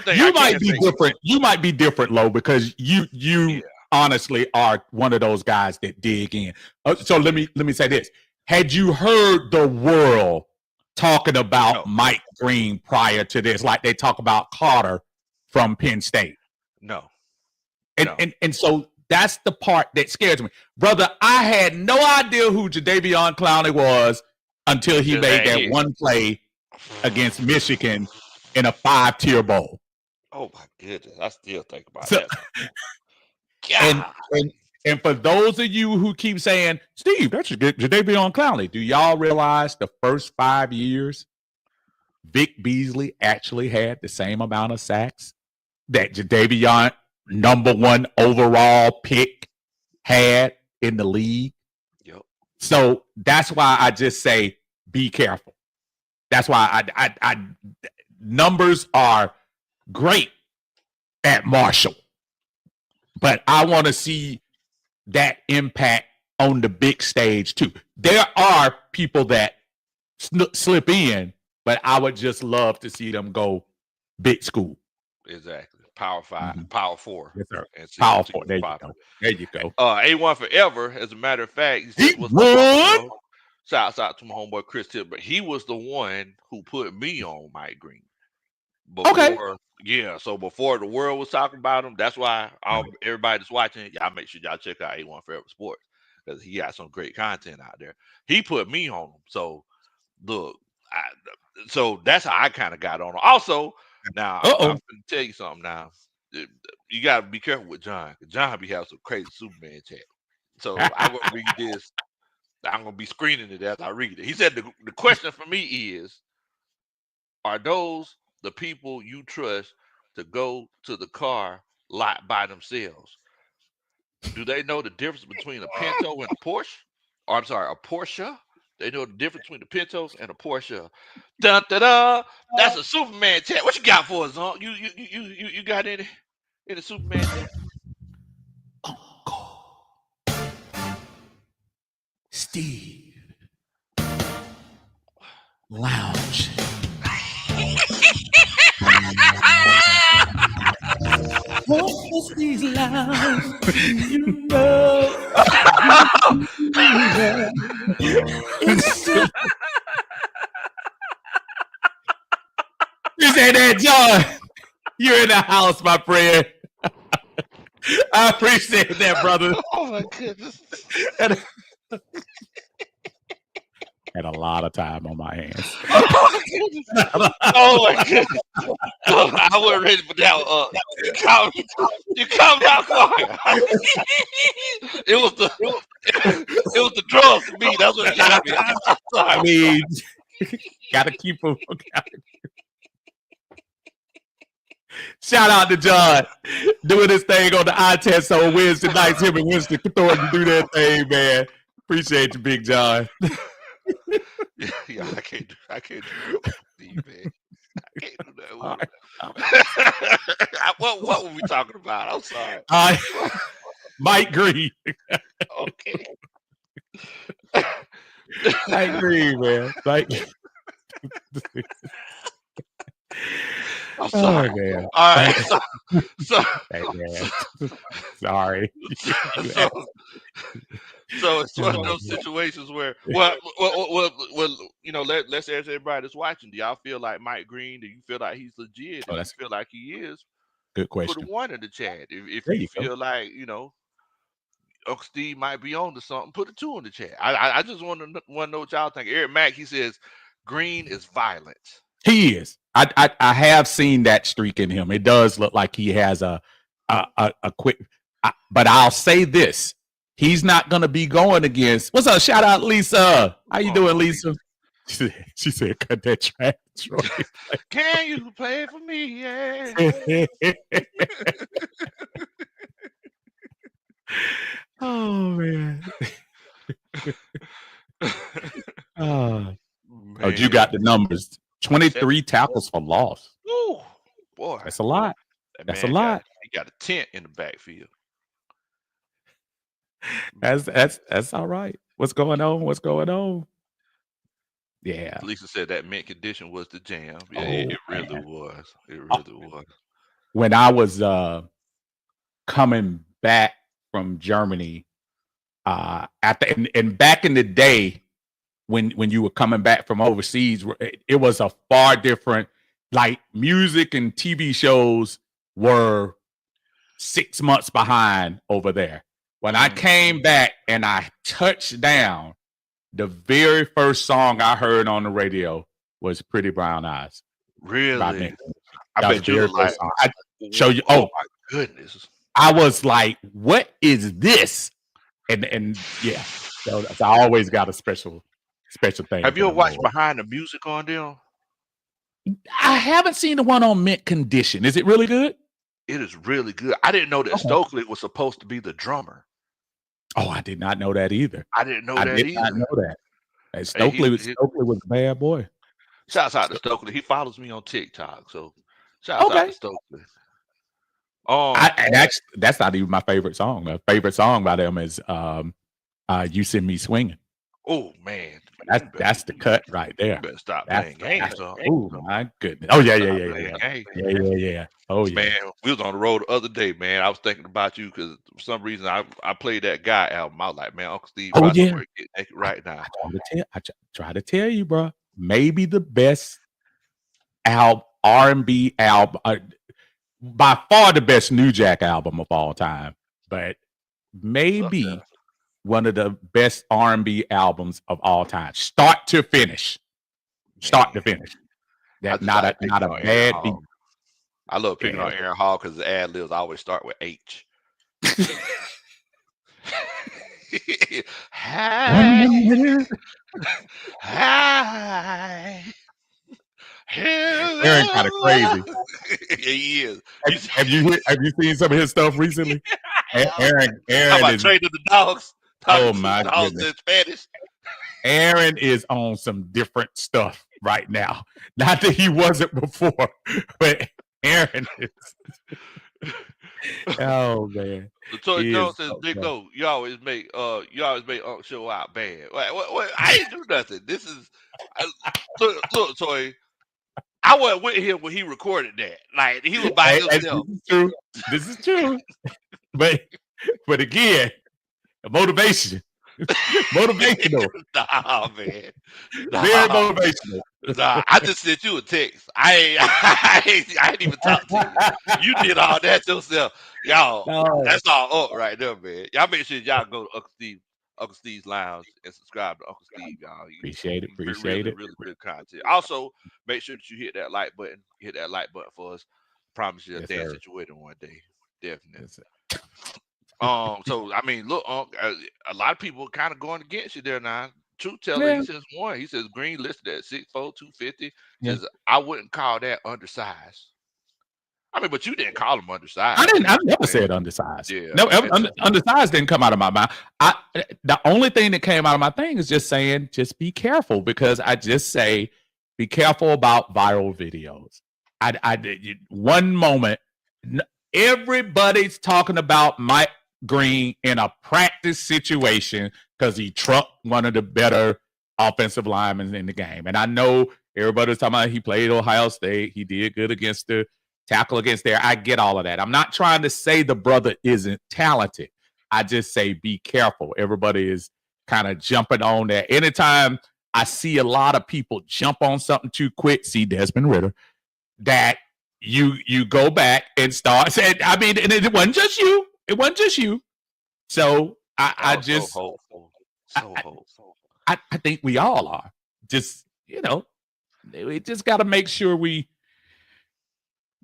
thing you might be different. You might be different, Lo, because you honestly are one of those guys that dig in. So let me say this: had you heard the world talking about Mike Green prior to this, like they talk about Carter from Penn State? No. And so that's the part that scares me, brother. I had no idea who Jadeveon Clowney was until he made that one play against Michigan in a 5-tier bowl. Oh my goodness, I still think about that. And for those of you who keep saying, Steve, that's Jadeveon Clowney, do y'all realize the first 5 years, Vic Beasley actually had the same amount of sacks that Jadeveon, number 1 overall pick, had in the league? Yep. So that's why I just say, be careful. That's why I numbers are great at Marshall, but I want to see that impact on the big stage too. There are people that slip in, but I would just love to see them go big school. Exactly. Power 5, Power 4. Yes, sir. Power 4. There you go. There you go. A1 Forever, as a matter of fact, he won. Shouts out to my homeboy Chris Tilbert. He was the one who put me on Mike Green. Yeah, so before the world was talking about him, that's why everybody that's watching, y'all make sure y'all check out A1 Forever Sports, because he got some great content out there. He put me on him. So look, so that's how I kind of got on him. Also, now I'm going to tell you something now. You got to be careful with John. John be having some crazy Superman chat. So I'm going to read this. I'm going to be screening it as I read it. He said the question for me is, are those the people you trust to go to the car lot by themselves? Do they know the difference between a Pinto and a Porsche? Or I'm sorry, a Porsche? They know the difference between the Pintos and a Porsche. Dun, da, da. That's a Superman chat. What you got for us, huh? You got any Superman chat? Steve Lounge. Steve's Lounge. You know. You say that, John. You're in the house, my friend. I appreciate that, brother. Oh my goodness. Had a lot of time on my hands. Oh my goodness. I wasn't ready for that. You called out quiet. It was the drugs to me. That's what got me. I mean, gotta keep them. Shout out to John doing this thing on the eye test on Wednesday nights. Him and Winston Thornton do that thing, man. Appreciate you, Big John. Yeah, I can't do Steve, man. I can't do that. What were we talking about? I'm sorry. Mike Green. Okay. Mike Green, man. I'm sorry. Man. All right. So Hey, man. Sorry. So it's one of those situations where, well, let's ask everybody that's watching. Do y'all feel like Mike Green? Do you feel like he's legit? If you feel like he is, good put a question. 1 in the chat. If There you you feel go. like Uncle Steve might be on to something, put a 2 in the chat. I just want to know what y'all think. Eric Mack, he says Green is violent. He is. I have seen that streak in him. It does look like he has a quick. But I'll say this: he's not going to be going against. What's up? Shout out, Lisa. How you doing, Lisa? She said, "Cut that trash, Troy." Can you play for me? Yeah. Oh man. Oh, you got the numbers. 23 tackles for loss. Ooh, boy. That's a lot. That's a lot. He got a tent in the backfield. That's all right. What's going on? Yeah. Lisa said that mint condition was the jam. Yeah, it really was. It really was. When I was coming back from Germany, and back in the day, when you were coming back from overseas, it was a far different. Like music and TV shows were 6 months behind over there. When I came back and I touched down, the very first song I heard on the radio was "Pretty Brown Eyes." Really? I bet you were like, I show you. Oh my goodness! I was like, "What is this?" And yeah, so I always got a special thing. Have you ever watched Behind the Music on them? I haven't seen the one on Mint Condition. Is it really good? It is really good. I didn't know that Stokely was supposed to be the drummer. Oh, I did not know that either. I didn't know that either. Not know that. And Stokely was a bad boy. Shouts out to Stokely. He follows me on TikTok, so shouts out to Stokely. That's not even my favorite song. My favorite song by them is "You Send Me Swinging." Oh man, that's the cut right there. You better stop playing games. Oh my goodness! Oh yeah. Oh yeah, man. We was on the road the other day, man. I was thinking about you because for some reason I played that Guy album. I was like, man, Uncle Steve. Oh yeah, get right now. I try to tell you, bro. Maybe the best R&B album, by far the best New Jack album of all time, but maybe one of the best R&B albums of all time, start to finish. That's not a bad beat. I love picking on Aaron Hall because the ad libs always start with H. Hi. Aaron kind of crazy. He is. Have you seen some of his stuff recently? Aaron is trading the dogs. Oh my goodness. In Spanish. Aaron is on some different stuff right now. Not that he wasn't before, but Aaron is. Oh man. Latoya Jones says, "Big O, you always make Unc show out bad." What? I didn't do nothing. This is look, Toy. I wasn't with him when he recorded that. Like he was by himself. This is true. But again, motivation. Motivational. Nah, man. Very motivational. Nah, I just sent you a text. I ain't even talked to you. You did all that yourself. Y'all, that's all up right there, man. Y'all make sure y'all go to Uncle Steve's Lounge and subscribe to Uncle Steve, y'all. Appreciate it. Really good content. Also, make sure that you hit that like button. Hit that like button for us. Promise you a dance at your wedding one day. Definitely. So I mean, look, a lot of people kind of going against you there now. Truth teller, he says one. He says Green listed at 6'4", 250. Says I wouldn't call that undersized. I mean, but you didn't call him undersized. I never said undersized. Yeah, no, undersized didn't come out of my mouth. The only thing that came out of my thing is just saying, just be careful, because I just say, be careful about viral videos. One moment, everybody's talking about Mike Green in a practice situation because he trucked one of the better offensive linemen in the game. And I know Everybody was talking about he played Ohio State. He did good against the tackle against there. I get all of that. I'm not trying to say the brother isn't talented. I just say be careful. Everybody is kind of jumping on that. Anytime I see a lot of people jump on something too quick, see Desmond Ridder, that you go back and start saying, I mean, and it wasn't just you. It wasn't just you. So I just so hopeful. So hopeful. I think we all are. Just, we just got to make sure we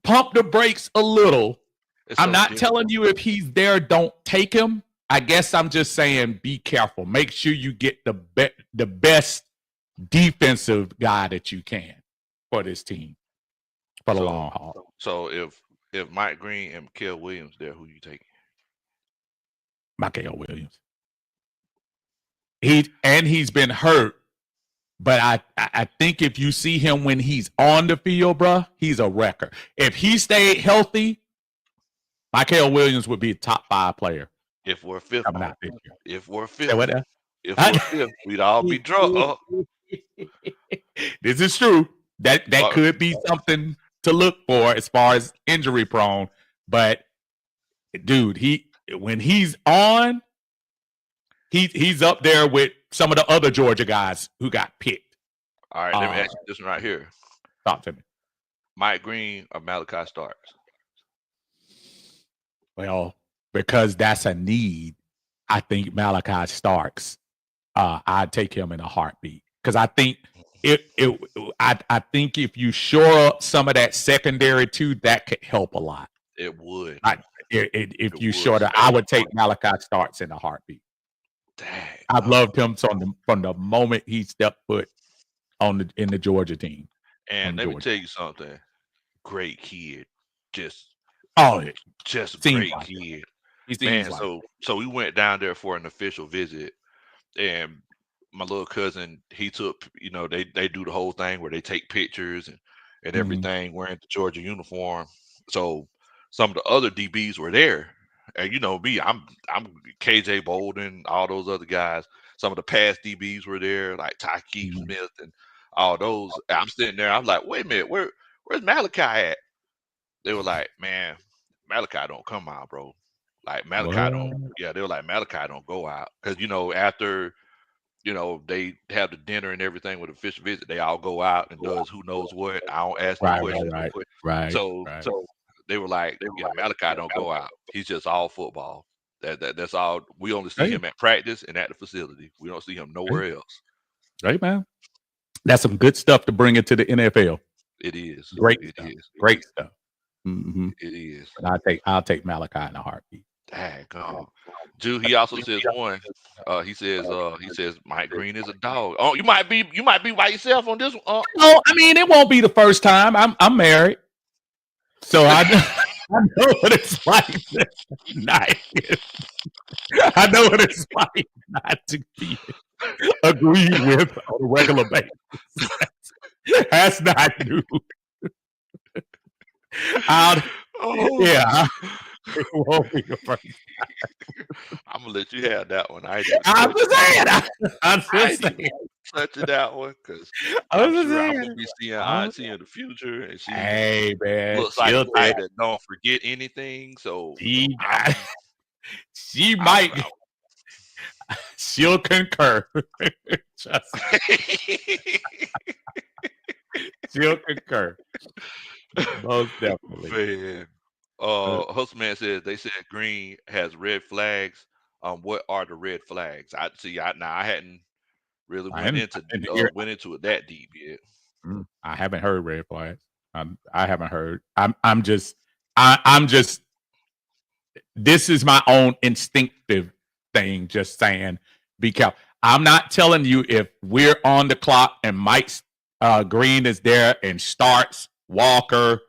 pump the brakes a little. I'm not telling you if he's there, don't take him. I guess I'm just saying be careful. Make sure you get the best defensive guy that you can for this team for the long haul. So if Mike Green and Mikael Williams there, who you taking? Mikael Williams. He's been hurt, but I think if you see him when he's on the field, bruh, he's a wrecker. If he stayed healthy, Williams would be a top 5 player. If we're fifth, if we're fifth, we'd all be drunk. This is true. That could be something to look for as far as injury prone. But dude, when he's on, he's up there with some of the other Georgia guys who got picked. All right, let me ask you this one right here. Talk to me. Mike Green or Malachi Starks? Well, because that's a need, I think Malachi Starks. I'd take him in a heartbeat because I think I think if you shore up some of that secondary too, that could help a lot. It would. If you shore that, I would take Malachi Starks in a heartbeat. Dang, I've loved him from the moment he stepped foot in the Georgia team. And let me tell you something. Great kid. Just great kid. Man, so we went down there for an official visit, and my little cousin, he took, they do the whole thing where they take pictures and everything wearing the Georgia uniform. So some of the other DBs were there. And you know me, I'm KJ Bolden, all those other guys. Some of the past DBs were there, like Tykeem Smith and all those. I'm sitting there, I'm like, wait a minute, where's Malachi at? They were like, man, Malachi don't come out, bro. Like Malachi they were like, Malachi don't go out. Because, after, they have the dinner and everything with official visit, they all go out and does who knows what. I don't ask no questions. Right. So they were like, yeah, Malachi don't go out. He's just all football. That's all. We only see him at practice and at the facility. We don't see him nowhere else. Right, man. That's some good stuff to bring into the NFL. It is. Great stuff. Mm-hmm. It is. But I'll take Malachi in a heartbeat. Dang, Drew, he also says one. He says Mike Green is a dog. Oh, you might be by yourself on this one. No, I mean it won't be the first time. I'm married, so I know what it's like. I know what it's like not to be agreed with on a regular basis. That's not new. It won't be the first time. I'm gonna let you have that one. I'm just saying. Touching that one because I'm gonna be seeing Auntie in the future, and she looks like a guy that don't forget anything. So she might. She'll concur. Trust me. She'll concur. Most definitely. Man. Hustman says they said Green has red flags. What are the red flags? I hadn't really went into it that deep yet. I haven't heard red flags. I haven't heard. I'm just this is my own instinctive thing, just saying be careful. I'm not telling you if we're on the clock and Mike Green is there and starts Walker,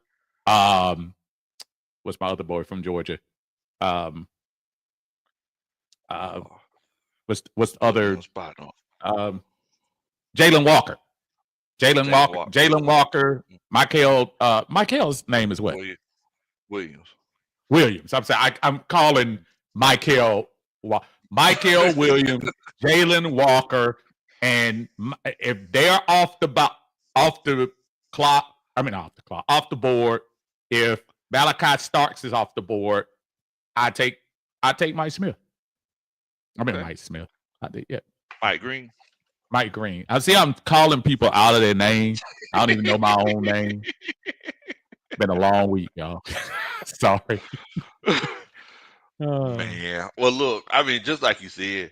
what's my other boy from Georgia? What's the other? Jalen Walker. Jalen Walker. Mikael's name is what? Williams. I'm saying I'm calling Mikael Williams, Jalen Walker, and if they're off the off the board. If Malachi Starks is off the board, I take Mike Smith. Mike Smith. Mike Green. Mike Green. I see I'm calling people out of their name. I don't even know my own name. Been a long week, y'all. Sorry. Man. Well, look, I mean, just like you said,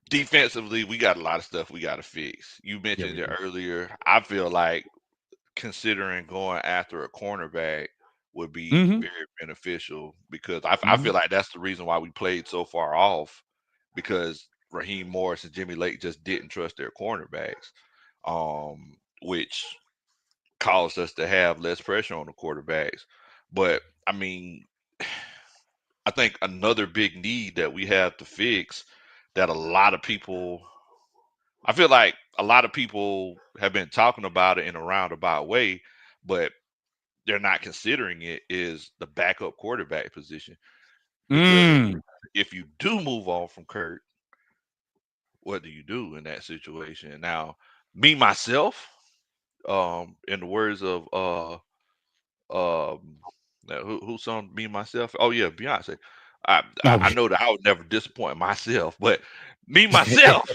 defensively, we got a lot of stuff we got to fix. You mentioned it earlier. I feel like considering going after a cornerback would be very beneficial because I feel like that's the reason why we played so far off, because Raheem Morris and Jimmy Lake just didn't trust their cornerbacks, which caused us to have less pressure on the quarterbacks. But I mean, I think another big need that we have to fix that I feel like a lot of people have been talking about it in a roundabout way, but they're not considering it, is the backup quarterback position. Because if you do move on from Kurt, what do you do in that situation? Now, me myself, in the words of who's on Me Myself? Oh yeah, Beyonce. I know that I would never disappoint myself, but me myself,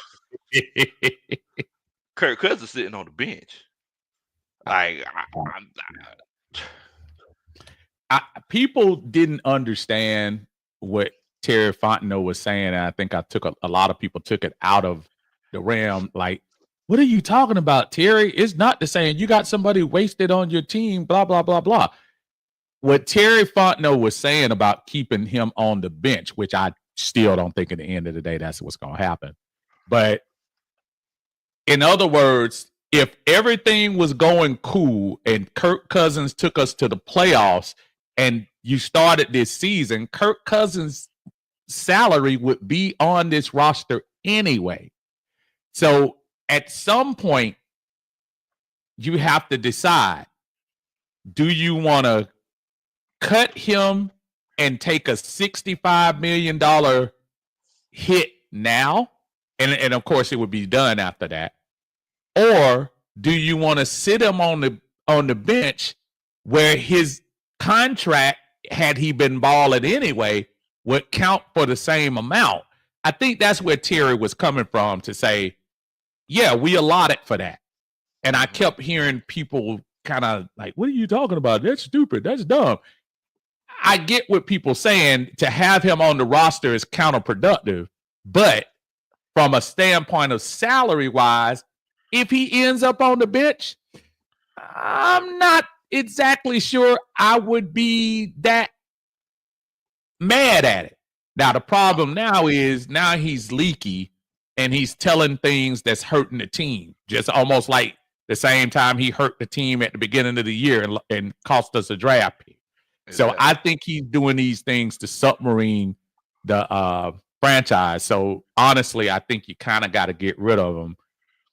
Kirk Cousins sitting on the bench. People didn't understand what Terry Fontenot was saying, and I think a lot of people took it out of the realm. Like, what are you talking about, Terry? It's not the same. You got somebody wasted on your team, blah, blah, blah, blah. What Terry Fontenot was saying about keeping him on the bench, which I still don't think at the end of the day that's what's going to happen. But in other words, if everything was going cool and Kirk Cousins took us to the playoffs and you started this season, Kirk Cousins' salary would be on this roster anyway. So at some point, you have to decide, do you want to cut him and take a $65 million hit now? And of course, it would be done after that. Or do you want to sit him on the bench where his contract, had he been balling anyway, would count for the same amount? I think that's where Terry was coming from, to say, yeah, we allotted for that. And I kept hearing people kind of like, what are you talking about? That's stupid. That's dumb. I get what people saying. To have him on the roster is counterproductive. But from a standpoint of salary-wise, if he ends up on the bench, I'm not exactly sure I would be that mad at it. Now, the problem now is he's leaky and he's telling things that's hurting the team, just almost like the same time he hurt the team at the beginning of the year and cost us a draft pick. Exactly. So I think he's doing these things to submarine the franchise. So honestly, I think you kind of got to get rid of him.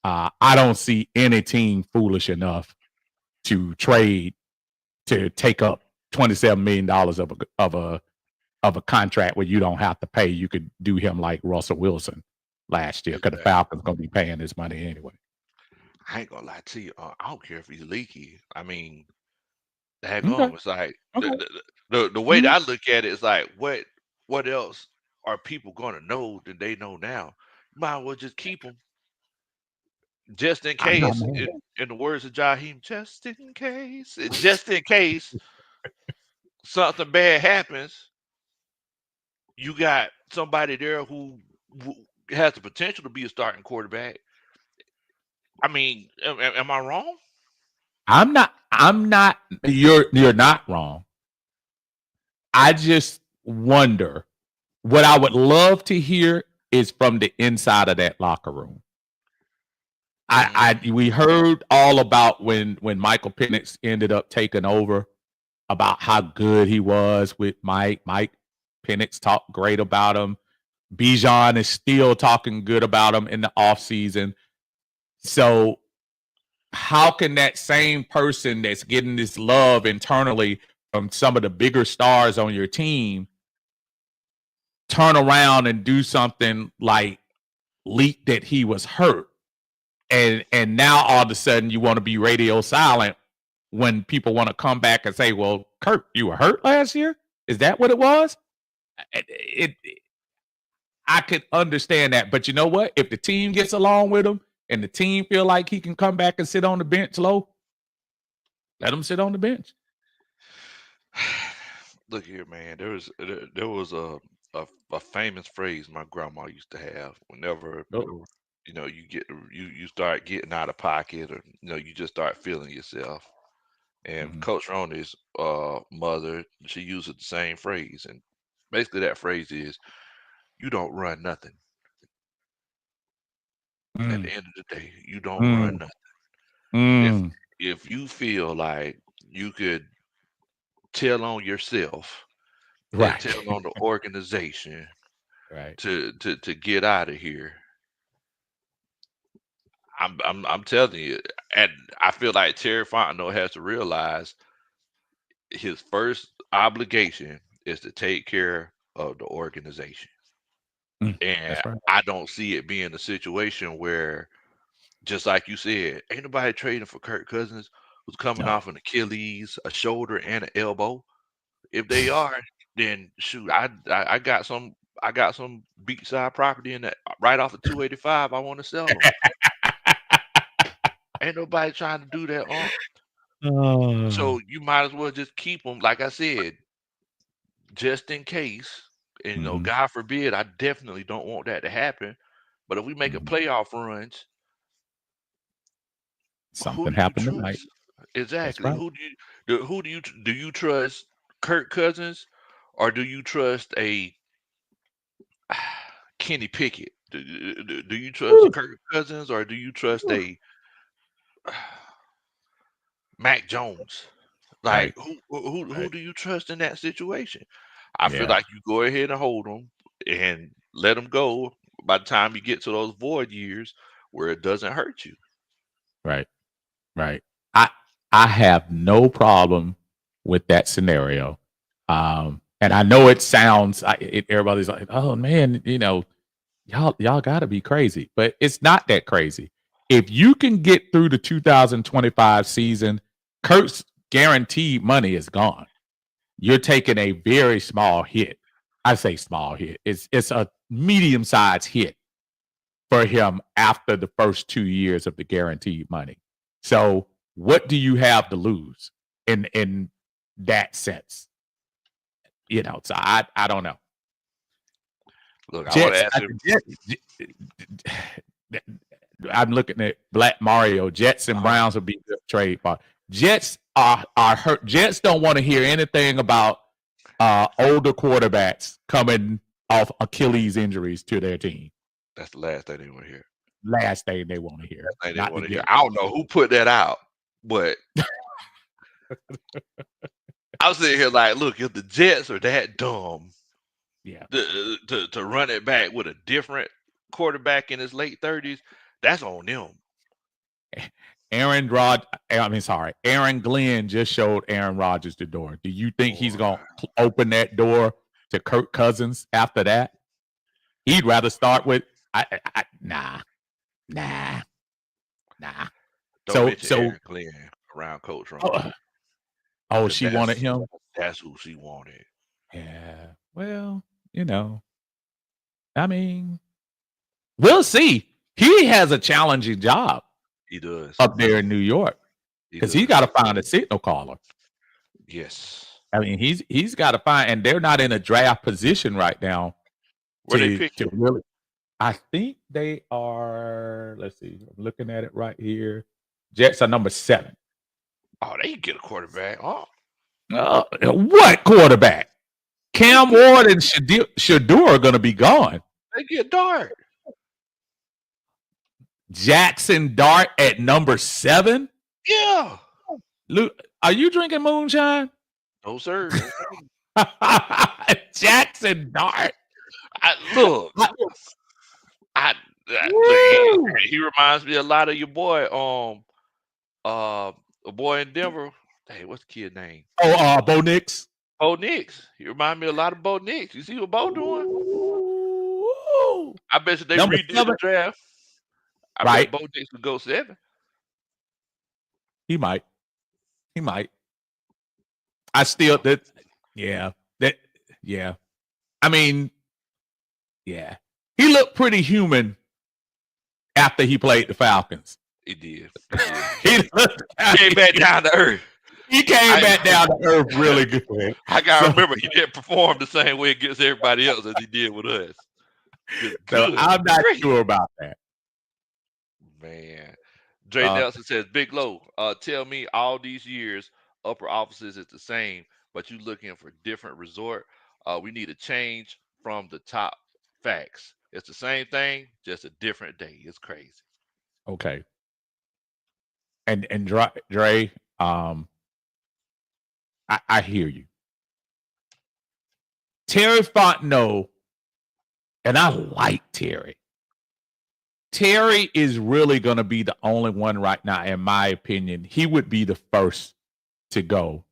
I don't see any team foolish enough to trade to take up $27 million of a contract where you don't have to pay. You could do him like Russell Wilson last year, because the Falcons going to be paying his money anyway. I ain't gonna lie to you. I don't care if he's leaky. I mean, it's like the way that I look at it is like, what else are people going to know that they know now? You might as well just keep him, just in case. In the words of Jaheim, just in case something bad happens, you got somebody there who has the potential to be a starting quarterback. I mean, am I wrong? I'm not. You're not wrong. I just wonder, what I would love to hear is from the inside of that locker room. We heard all about when Michael Penix ended up taking over, about how good he was with Mike. Mike Penix talked great about him. Bijan is still talking good about him in the offseason. So how can that same person that's getting this love internally from some of the bigger stars on your team turn around and do something like leak that he was hurt and now all of a sudden you want to be radio silent when people want to come back and say, "Well, Kurt, you were hurt last year. Is that what it was?" I could understand that, but you know what? If the team gets along with him and the team feel like he can come back and sit on the bench low, let him sit on the bench. Look here, man. There was a famous phrase my grandma used to have whenever Uh-oh. you start getting out of pocket, or you just start feeling yourself. And Coach Roney's mother, she uses the same phrase, and basically that phrase is, "You don't run nothing." At the end of the day, you don't run nothing. If you feel like you could tell on yourself and Right. tell on the organization Right. to get out of here, I'm telling you, and I feel like Terry Fontenot has to realize his first obligation is to take care of the organization. And That's right. I don't see it being a situation where, just like you said, ain't nobody trading for Kirk Cousins, who's coming No. off an Achilles, a shoulder, and an elbow. If they are, then shoot, I got some beachside property in that right off of 285. I want to sell them. Ain't nobody trying to do that. So you might as well just keep them. Like I said, just in case. And God forbid, I definitely don't want that to happen. But if we make a playoff runs, Something happened tonight. Exactly. Right. Do you trust Kirk Cousins, or do you trust a Kenny Pickett? Do you trust Kirk Cousins, or do you trust a Mac Jones? Like, Right. who do you trust in that situation? I feel like you go ahead and hold them and let them go by the time you get to those void years where it doesn't hurt you. Right. Right. I have no problem with that scenario. And I know it sounds everybody's like, "Oh man, y'all got to be crazy." But it's not that crazy. If you can get through the 2025 season, Kurt's guaranteed money is gone. You're taking a very small hit. I say small hit. It's a medium-sized hit for him after the first 2 years of the guaranteed money. So, what do you have to lose in that sense? So I don't know. Look, I want to ask you. I'm looking at Black Mario. Jets and Browns would be a good trade. Jets are hurt. Jets don't want to hear anything about older quarterbacks coming off Achilles injuries to their team. That's the last thing they want to hear. Last thing they want to hear. I don't know who put that out, but I was sitting here like, look, if the Jets are that dumb, to run it back with a different quarterback in his late 30s, that's on them. Aaron Glenn just showed Aaron Rodgers the door. Do you think he's going to open that door to Kirk Cousins after that? He'd rather start with nah. Don't mention Aaron Glenn around Coach Roney. She wanted him? That's who she wanted. Yeah. Well, I mean, we'll see. He has a challenging job. He does. Up there in New York. Because he got to find a signal caller. Yes. I mean, he's got to find, and they're not in a draft position right now. Where they picking? Really, I think they are. Let's see. I'm looking at it right here. Jets are number 7. Oh, they can get a quarterback. What quarterback? Cam Ward and Shador are going to be gone. They get Dart. Jackson Dart at number 7? Yeah. Luke, are you drinking moonshine? No, sir. Jackson Dart. He reminds me a lot of your boy, a boy in Denver. Hey, what's the kid's name? Bo Nix. Bo Nix. He reminds me a lot of Bo Nix. You see what Bo doing? I bet you they redid the draft. I right? bet Bo Nix would go 7. He might. I still that. Yeah. Yeah. I mean, yeah. He looked pretty human after he played the Falcons. He did. He Came back down to earth. He came back down to earth really good. I gotta remember he didn't perform the same way against everybody else as he did with us. So I'm not sure about that. Man. Dre Nelson says, Big Low, tell me all these years upper offices is the same, but you looking for different resort. We need a change from the top. Facts. It's the same thing, just a different day. It's crazy. Okay. And Dre, I hear you. Terry Fontenot, and I like Terry. Terry is really going to be the only one right now, in my opinion. He would be the first to go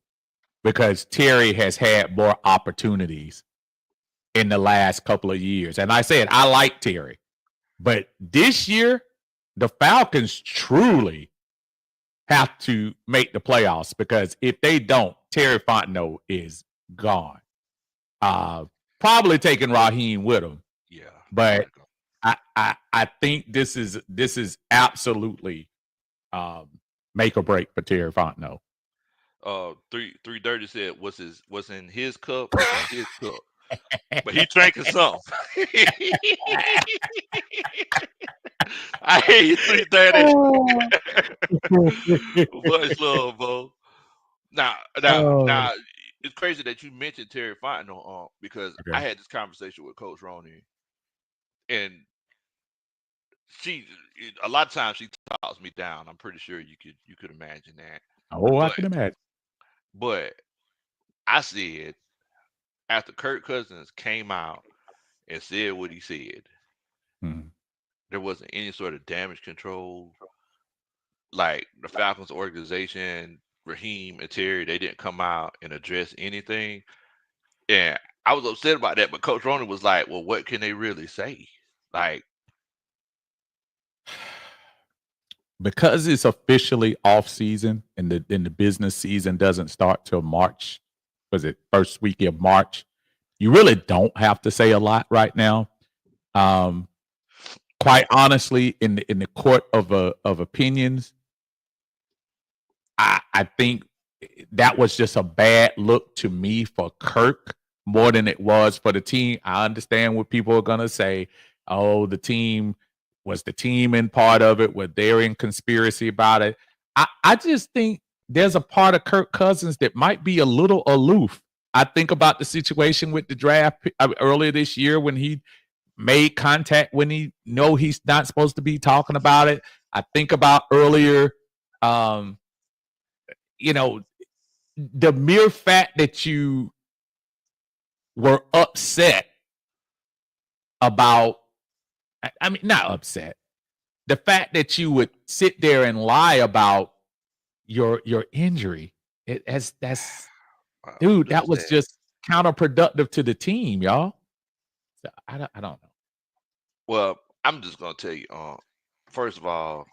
because Terry has had more opportunities in the last couple of years. And I said, I like Terry. But this year, the Falcons truly have to make the playoffs because if they don't, Terry Fontenot is gone. Probably taking Raheem with him. Yeah. But I think this is absolutely make or break for Terry Fontenot. 330 said what's in his cup is in his cup. But he drinking something. I hear you, 330. Much love, Bo. Now, it's crazy that you mentioned Terry Fontenot because I had this conversation with Coach Roney, and a lot of times she talks me down. I'm pretty sure you could imagine that. I can imagine. But I said after Kirk Cousins came out and said what he said, there wasn't any sort of damage control. Like the Falcons organization, Raheem and Terry, they didn't come out and address anything. And I was upset about that, but Coach Roney was like, well, what can they really say? Like, because it's officially off season and the business season doesn't start till March, was it first week of March? You really don't have to say a lot right now. Quite honestly, in the court of opinions, I think that was just a bad look to me for Kirk more than it was for the team. I understand what people are gonna say. Oh, the team in part of it? Were they in conspiracy about it? I just think there's a part of Kirk Cousins that might be a little aloof. I think about the situation with the draft earlier this year when he made contact when he know he's not supposed to be talking about it. I think about earlier, the mere fact that you were upset about, I mean, not upset. The fact that you would sit there and lie about your injury, dude, that was just counterproductive to the team, y'all. So I don't know. Well, I'm just gonna tell you, first of all,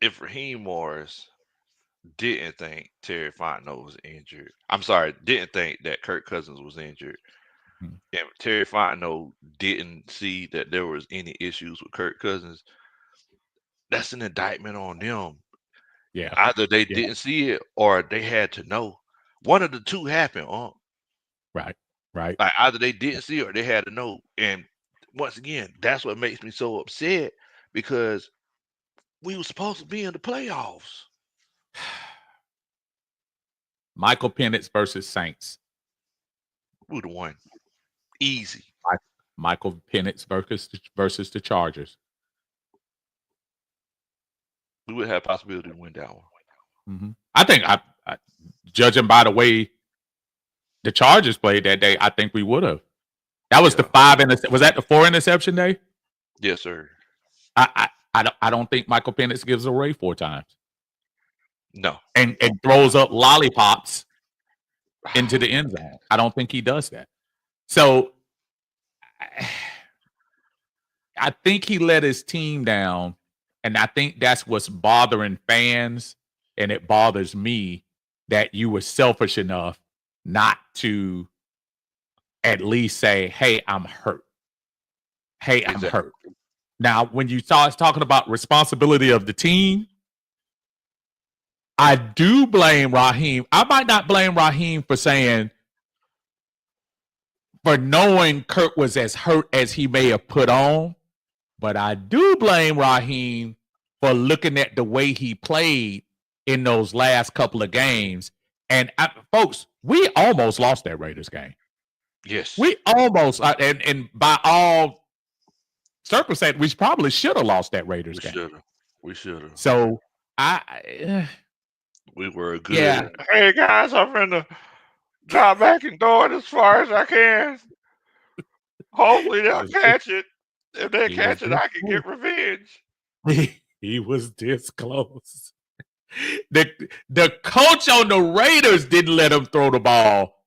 if Raheem Morris didn't think Terry Fontenot was injured, didn't think that Kirk Cousins was injured, and Terry Fontenot didn't see that there was any issues with Kirk Cousins, that's an indictment on them. Yeah. Either they didn't see it or they had to know. One of the two happened, Right. Like either they didn't see it or they had to know. And once again, that's what makes me so upset because we were supposed to be in the playoffs. Michael Penix versus Saints. Who the one? Easy. Michael Penix versus the Chargers. We would have possibility to win that one. I think, judging by the way the Chargers played that day, I think we would have. That was the 5 was that the 4 interception day? Yes, sir. I don't think Michael Penix gives away 4 times. No. And throws up lollipops into the end zone. I don't think he does that. So I think he let his team down, and I think that's what's bothering fans, and it bothers me that you were selfish enough not to at least say, "Hey, I'm hurt. Hey, I'm hurt." Now, when you start talking about responsibility of the team, I do blame Raheem. I might not blame Raheem for knowing Kurt was as hurt as he may have put on, but I do blame Raheem for looking at the way he played in those last couple of games. And folks, we almost lost that Raiders game. Yes, we almost, and by all circumstances, we probably should have lost that Raiders game. We should have. So we were good. Yeah. Hey guys, I'm gonna drop back and throw it as far as I can. Hopefully they'll catch it. If they catch it, I can get revenge. He was this close. The coach on the Raiders didn't let him throw the ball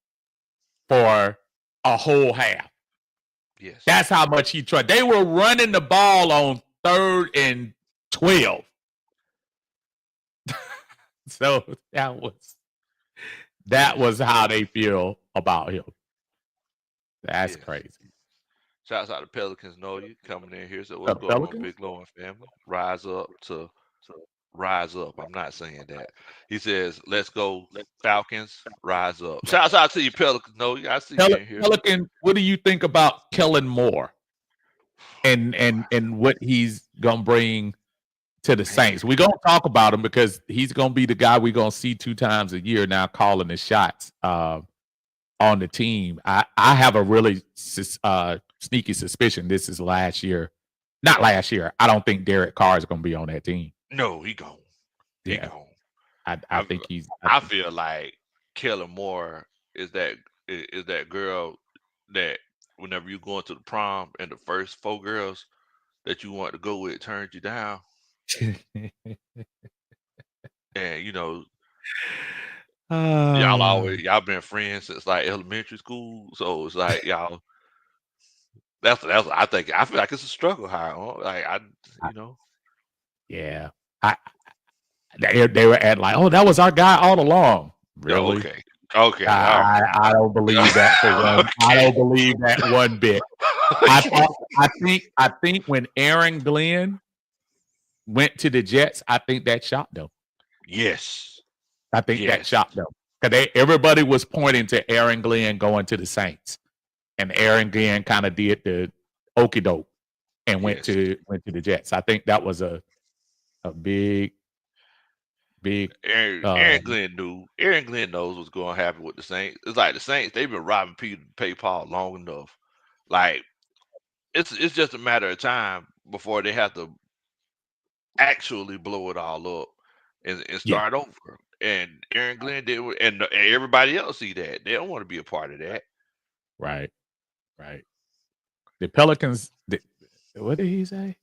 for a whole half. Yes. That's how much he tried. They were running the ball on 3rd and 12. So that was how they feel about him. That's crazy. Shouts out to Pelicans. Know you coming in here. So what's going on, Big Low and family? Rise up to rise up. I'm not saying that. He says, "Let's go, Falcons. Rise up." Shouts out to you, Pelicans. No, I see you in here. Pelican, what do you think about Kellen Moore and what he's gonna bring to the Saints? We're gonna talk about him because he's gonna be the guy we're gonna see 2 times a year now calling the shots on the team. I have a really sneaky suspicion this is last year. Not last year. I don't think Derek Carr is gonna be on that team. No, he gone. He gone. I think he's. I feel like Kellen Moore is that girl that whenever you go into the prom and the first 4 girls that you want to go with turned you down. And y'all been friends since like elementary school, so it's like y'all. That's I feel like it's a struggle hire. Like Yeah. They were at like, oh, that was our guy all along. Really? Okay. I don't believe that for one. I don't believe that one bit. I think when Aaron Glenn went to the Jets, I think that shocked them. Yes. I think that shocked them. Because everybody was pointing to Aaron Glenn going to the Saints. And Aaron Glenn kind of did the okie doke and went to the Jets. I think that was a big. Aaron Glenn knew. Aaron Glenn knows what's going to happen with the Saints. It's like the Saints, they've been robbing Peter to pay Paul long enough. Like it's just a matter of time before they have to actually blow it all up and start over. And Aaron Glenn did, and everybody else see that. They don't want to be a part of that. Right. The Pelicans. What did he say?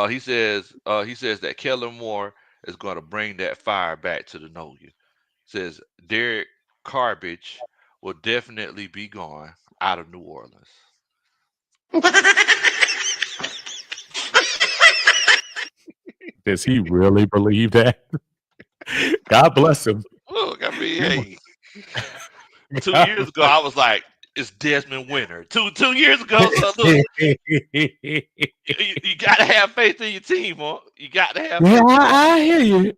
He says that Kellen Moore is going to bring that fire back to the Nolia. Says Derek Carbage will definitely be gone out of New Orleans. Does he really believe that? God bless him. Look, I mean, hey, 2 years ago I was like, it's Desmond Winter. Two years ago, so look, you got to have faith in your team, huh? You got to have. Yeah, I hear you.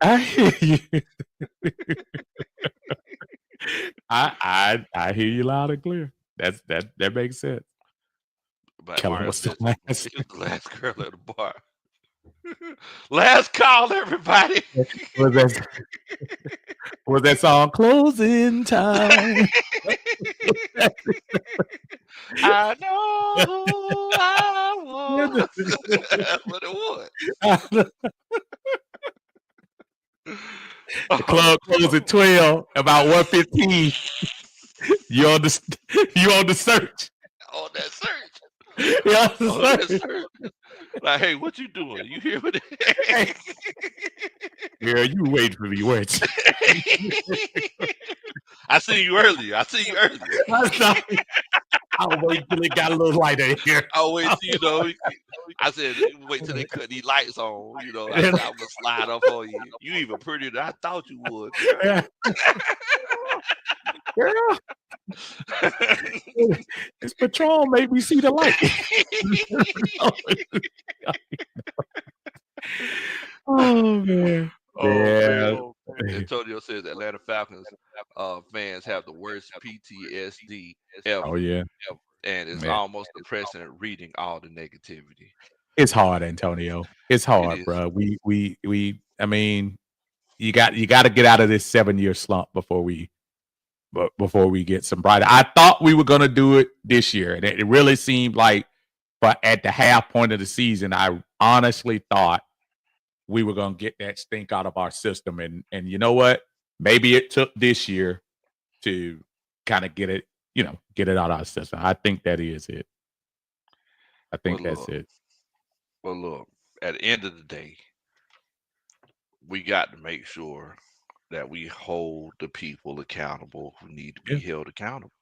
I hear you loud and clear. That makes sense. But Kellen was the last girl at the bar. Last call, everybody. Was that song Closing Time? I know who I was. That's what it was. The club closed at 12, about 1:15. You on the search. On that search. Yeah, that search. Like, hey, what you doing? You here with it? Girl, you waiting for me, weren't you? I see you earlier. I'll wait till it got a little lighter here. I'll wait till I said, wait till they cut these lights on. You know, I said, I'm gonna slide up on you. You even prettier than I thought you would, girl. Girl, this Patron made me see the light. Oh man. Yeah. Antonio says Atlanta Falcons fans have the worst PTSD ever. Oh yeah. And it's almost depressing reading all the negativity. It's hard, Antonio. It's hard, bro. We I mean, you got to get out of this 7-year slump before we get some brighter. I thought we were going to do it this year. And it really seemed like, but at the half point of the season, I honestly thought we were going to get that stink out of our system. And you know what? Maybe it took this year to kind of get it out of our system. I think that is it. I think that's it. Well, look, at the end of the day, we got to make sure that we hold the people accountable who need to be held accountable.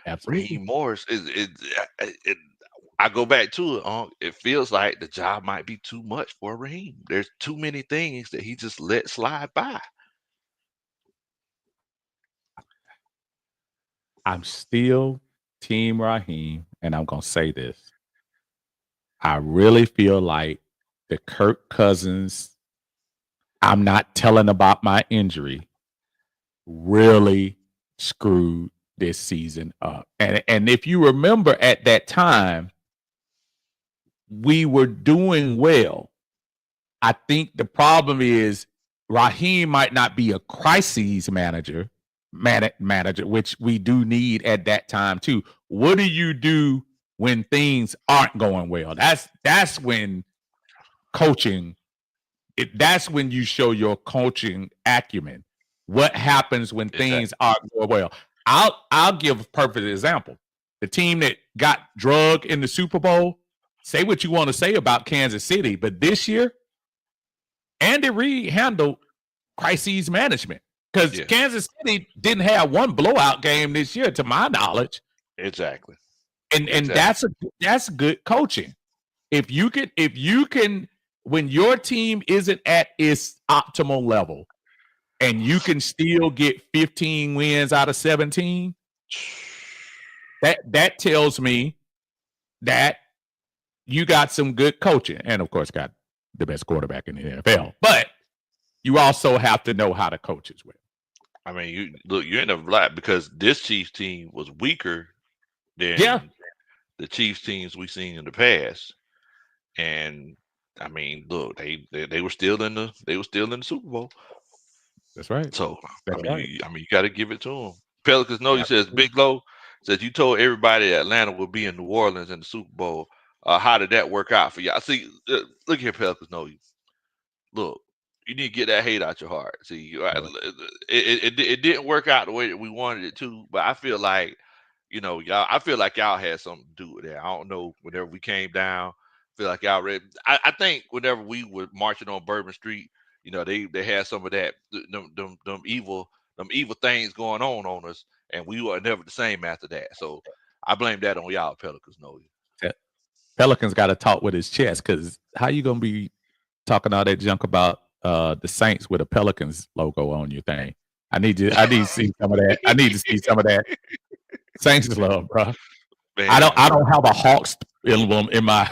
Absolutely. Raheem Morris I go back to it. It feels like the job might be too much for Raheem. There's too many things that he just let slide by. I'm still Team Raheem, and I'm gonna say this. I really feel like the Kirk Cousins, I'm not telling about my injury, really screwed this season up. And if you remember at that time, we were doing well. I think the problem is Raheem might not be a crises manager, which we do need at that time too. What do you do when things aren't going well? That's when coaching. That's when you show your coaching acumen. What happens when things aren't going well? I'll give a perfect example. The team that got drugged in the Super Bowl. Say what you want to say about Kansas City, but this year, Andy Reid handled crises management because Kansas City didn't have one blowout game this year, to my knowledge. Exactly. And that's good coaching. If you can, when your team isn't at its optimal level, and you can still get 15 wins out of 17, that tells me that you got some good coaching, and of course, got the best quarterback in the NFL. But you also have to know how to coach as well. I mean, you end up black because this Chiefs team was weaker than the Chiefs teams we've seen in the past. And I mean, look, they were still in the Super Bowl. That's right. So you got to give it to them. Pelicans know you says Big Low says you told everybody Atlanta will be in New Orleans in the Super Bowl. How did that work out for y'all? See, look here, Pelicans know you. Look, you need to get that hate out your heart. See, it didn't work out the way that we wanted it to, but I feel like, y'all. I feel like y'all had something to do with that. I don't know. Whenever we came down, I feel like y'all read. I think whenever we were marching on Bourbon Street, they had some of that them evil things going on us, and we were never the same after that. So I blame that on y'all. Pelicans know you. Pelicans got to talk with his chest, because how you gonna be talking all that junk about the Saints with a Pelicans logo on your thing? I need to see some of that. I need to see some of that Saints love, bro. Man. I don't have a Hawks emblem in my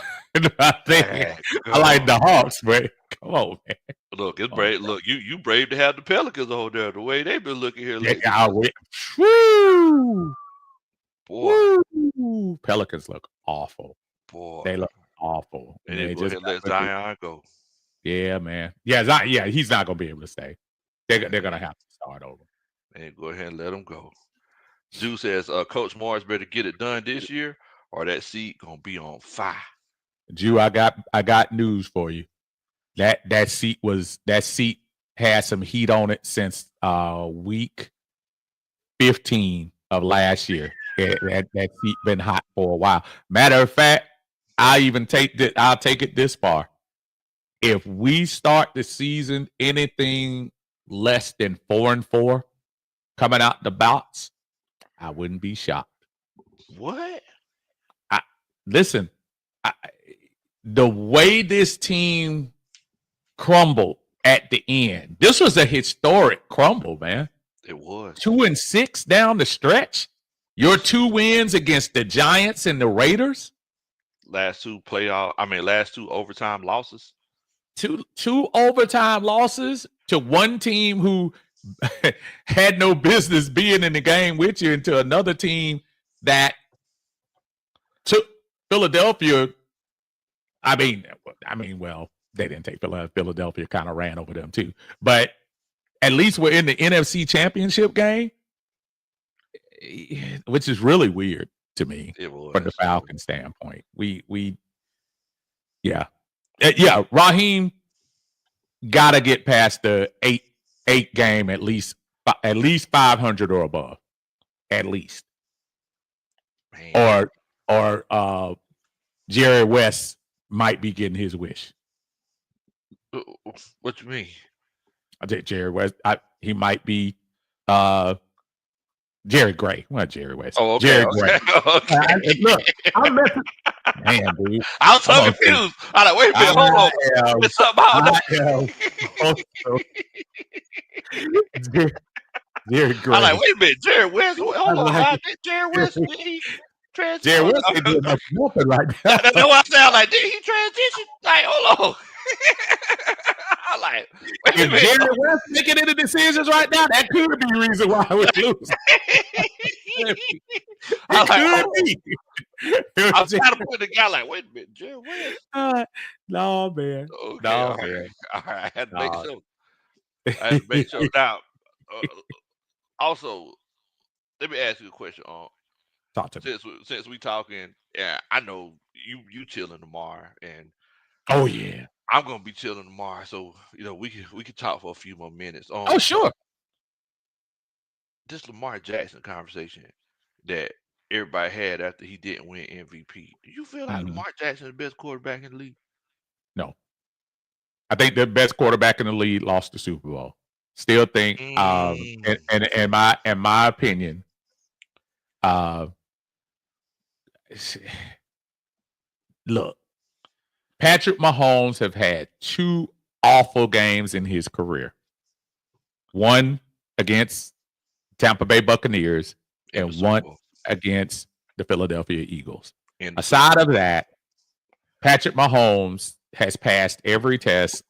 thing. Man, I like the Hawks, but come on, man. Look, it's brave. Look, you brave to have the Pelicans on there. The way they've been looking here lately. Woo! Boy. Woo! Pelicans look awful. Boy, they look awful. And they just let Zion go. Yeah, man. Yeah, he's not gonna be able to stay. They're gonna have to start over. And go ahead and let him go. Drew says, Coach Morris better get it done this year, or that seat gonna be on fire. Drew, I got news for you. That seat had some heat on it since week 15 of last year. That seat been hot for a while. Matter of fact, I'll take it this far. If we start the season anything less than 4-4 coming out the box, I wouldn't be shocked. What? Listen, the way this team crumbled at the end, this was a historic crumble, man. It was 2-6 down the stretch. Your 2 wins against the Giants and the Raiders. last two overtime losses. Two overtime losses to one team who had no business being in the game with you, and to another team that took Philadelphia. I mean, well, they didn't take Philadelphia, kind of ran over them too. But at least we're in the NFC Championship game, which is really weird to me from the Falcons standpoint. Raheem got to get past the eight game at least 500 or above, at least. Man. Or Jerry West might be getting his wish. What you mean? I think Jerry West. He might be Jerry Gray. Well, Jerry West. Oh, okay. Jerry Gray. Okay. Look, I'm messing. Man, dude. I was so confused. I'm like, wait a minute, hold on. It's something Jerry Gray. I'm like, wait a minute, Jerry West. Hold on, Jerry West. Jerry West ain't doing nothing right now. That's what I sound like. Did he transition? Like, hold on. I'm like, wait a minute. Jerry West making any decisions right now, that could be the reason why we lose. I'm trying to put the guy like, wait a minute, Jerry West. No, man. Okay, no, all man. right. All right. I had to make sure. Now, also, let me ask you a question. Talk to me. Since we talking, yeah, I know you chilling tomorrow, and oh yeah, I'm gonna be chilling tomorrow. So we can talk for a few more minutes. Oh sure. This Lamar Jackson conversation that everybody had after he didn't win MVP. Do you feel like Lamar Jackson is the best quarterback in the league? No. I think the best quarterback in the league lost the Super Bowl. Still think, in my opinion, look, Patrick Mahomes have had 2 awful games in his career. One against Tampa Bay Buccaneers and one against the Philadelphia Eagles. Aside of that, Patrick Mahomes has passed every test,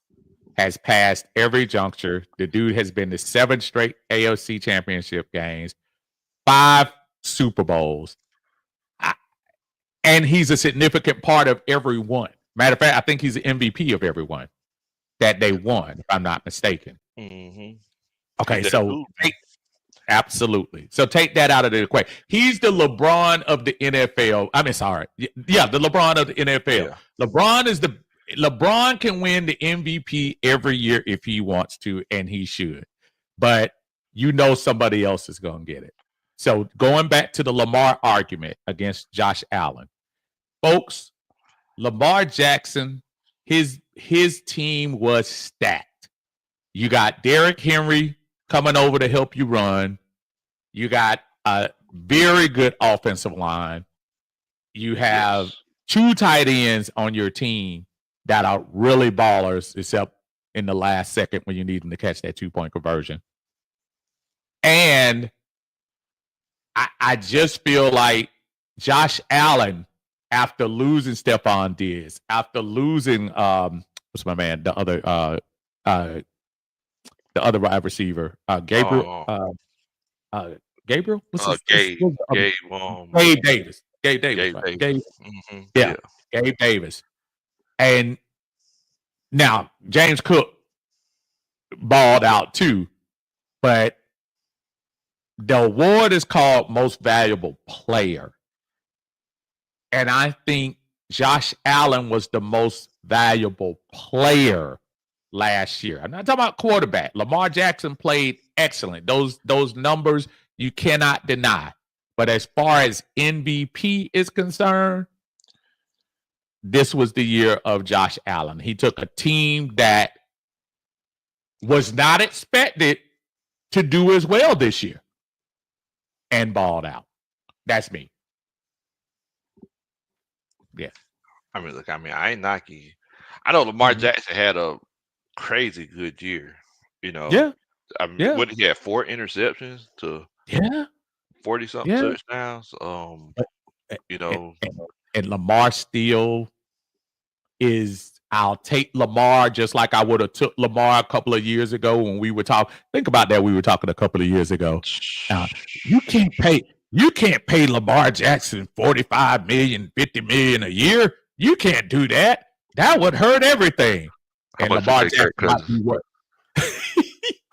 has passed every juncture. The dude has been to 7 straight AFC championship games, 5 Super Bowls. And he's a significant part of every one. Matter of fact, I think he's the MVP of every one that they won, if I'm not mistaken. Mm-hmm. Okay, so absolutely. So take that out of the equation. He's the LeBron of the NFL. I mean, sorry. Yeah, the LeBron of the NFL. Yeah. LeBron can win the MVP every year if he wants to, and he should. But somebody else is going to get it. So going back to the Lamar argument against Josh Allen, folks, Lamar Jackson, his team was stacked. You got Derrick Henry coming over to help you run. You got a very good offensive line. You have 2 tight ends on your team that are really ballers, except in the last second when you need them to catch that 2-point conversion. And I just feel like Josh Allen, after losing Stephon Diggs, after losing what's my man, the other wide receiver, Gabriel. Gabriel? Gabe Davis. Gabe Davis. Right? Mm-hmm. Yeah, Gabe Davis. And now James Cook balled out too, but the award is called Most Valuable Player. And I think Josh Allen was the most valuable player last year. I'm not talking about quarterback. Lamar Jackson played excellent. Those numbers you cannot deny. But as far as MVP is concerned, this was the year of Josh Allen. He took a team that was not expected to do as well this year and balled out. That's me. Yeah. I mean, look, I ain't knocking you. I know Lamar Mhm. Jackson had a crazy good year. You know, Yeah, I mean, yeah, what he had 4 interceptions to yeah, 40 something yeah. touchdowns. But You and, know, and Lamar still is. I'll take Lamar just like I would have took Lamar a couple of years ago when we were talking. Think about that. We were talking a couple of years ago. Uh, you can't pay Lamar Jackson 45 million, 50 million a year. You can't do that. That would hurt everything. how And much you Lamar pay Jackson Kirk might Cousins? be what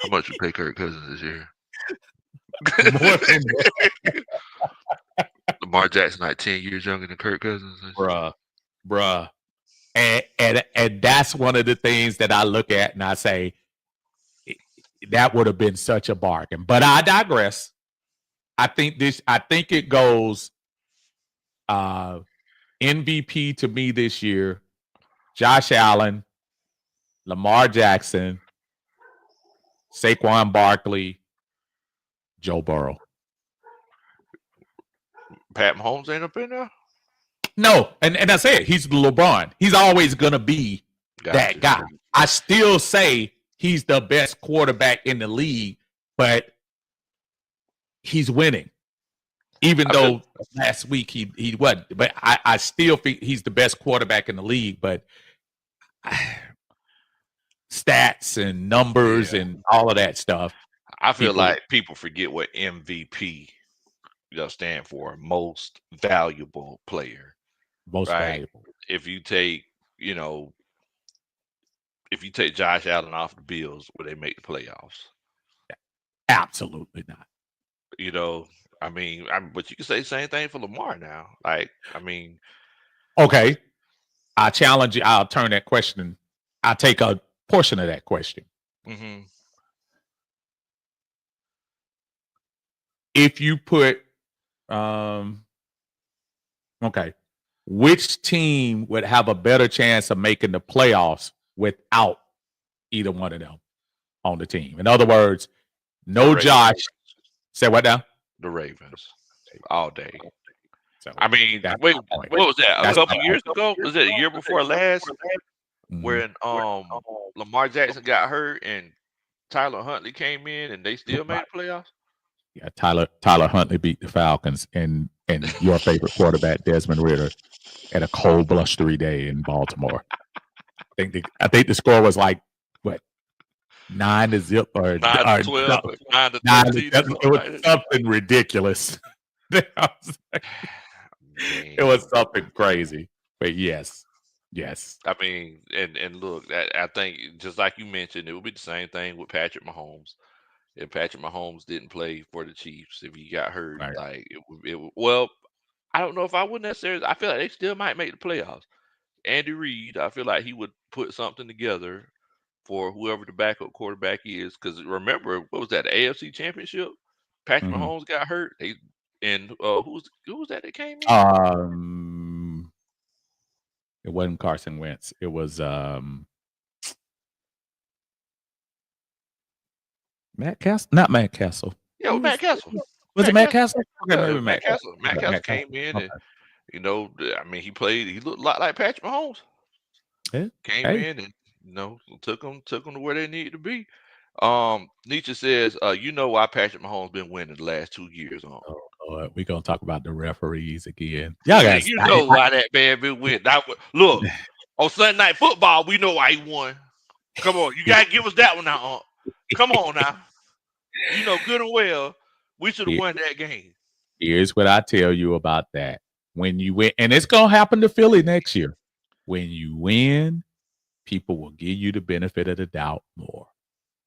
How much you pay Kirk Cousins this year? more than that, Lamar Jackson like 10 years younger than Kirk Cousins. bruh. And that's one of the things that I look at and I say that would have been such a bargain. But I digress. I think it goes MVP to me this year, Josh Allen, Lamar Jackson, Saquon Barkley, Joe Burrow. Pat Mahomes ain't up in there? No, and I said he's LeBron. He's always gonna be that Gotcha. guy. I still say he's the best quarterback in the league, but he's winning. Even though last week he wasn't, but I still think he's the best quarterback in the league. But stats and numbers and all of that stuff. I feel like people forget what MVP stand for, most valuable player. Most right? valuable. If you take, Josh Allen off the Bills, will they make the playoffs? Absolutely not. I mean, but you can say the same thing for Lamar now. Like, I mean, okay. I challenge you. I'll turn that question. I'll take a portion of that question. Mm-hmm. If you put, which team would have a better chance of making the playoffs without either one of them on the team? In other words, no Josh. Say what now? The Ravens, all day. So, I mean, wait, what was that? A couple years ago? Was it a year before last? When Lamar Jackson got hurt and Tyler Huntley came in and they still made the playoffs? Yeah, Tyler Huntley beat the Falcons and your favorite quarterback, Desmond Ridder, at a cold, blustery day in Baltimore. I think the score was like what 9-0 or 9-12, 9-13. It was something ridiculous. It was something crazy. But yes. I mean, and look, I think just like you mentioned, it would be the same thing with Patrick Mahomes. If Patrick Mahomes didn't play for the Chiefs, if he got hurt, Right. like well, I don't know if I would necessarily. I feel like they still might make the playoffs. Andy Reid, I feel like he would put something together for whoever the backup quarterback is. Because remember, what was that? The AFC Championship. Patrick Mahomes got hurt. Who was that came in? It wasn't Carson Wentz. It was Matt Castle. Not Matt Castle. Yeah, Matt Castle. Was it Matt Castle? Okay, maybe Matt Castle. Matt Castle came in and I mean, he played. He looked a lot like Patrick Mahomes. Yeah. Came in and took them to where they needed to be. Nietzsche says, you know why Patrick Mahomes been winning the last 2 years on. Oh Lord, we're gonna talk about the referees again. Y'all guys, you know why that man been winning. Look, on Sunday Night Football, we know why he won. Come on, you gotta give us that one now. Come on now. You know good and well we should have won that game. Here's what I tell you about that. When you win, and it's gonna happen to Philly next year. When you win, people will give you the benefit of the doubt more.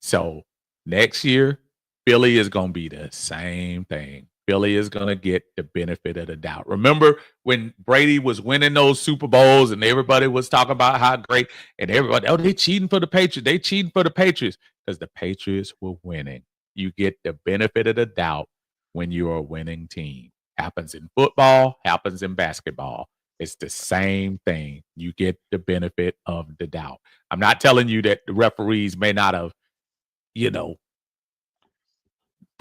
So next year, Philly is gonna be the same thing. Philly is gonna get the benefit of the doubt. Remember when Brady was winning those Super Bowls and everybody was talking about how great and everybody, they cheating for the Patriots. They cheating for the Patriots because the Patriots were winning. You get the benefit of the doubt when you're a winning team. Happens in football, happens in basketball. It's the same thing. You get the benefit of the doubt. I'm not telling you that the referees may not have,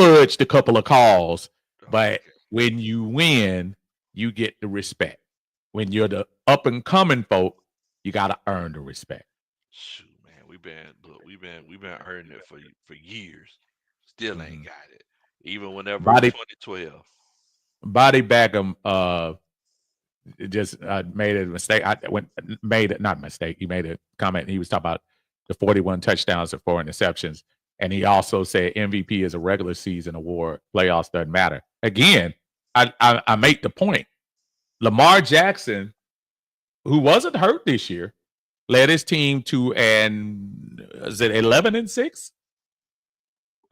fudged a couple of calls, but when you win, you get the respect. When you're the up and coming folk, you got to earn the respect. Shoot, man, we've been earning it for years. Still ain't got it. Even whenever Body 2012. Body Bagum just made a mistake. Not a mistake. He made a comment. He was talking about the 41 touchdowns and 4 interceptions. And he also said MVP is a regular season award. Playoffs doesn't matter. Again, I make the point. Lamar Jackson, who wasn't hurt this year, led his team to is it 11-6?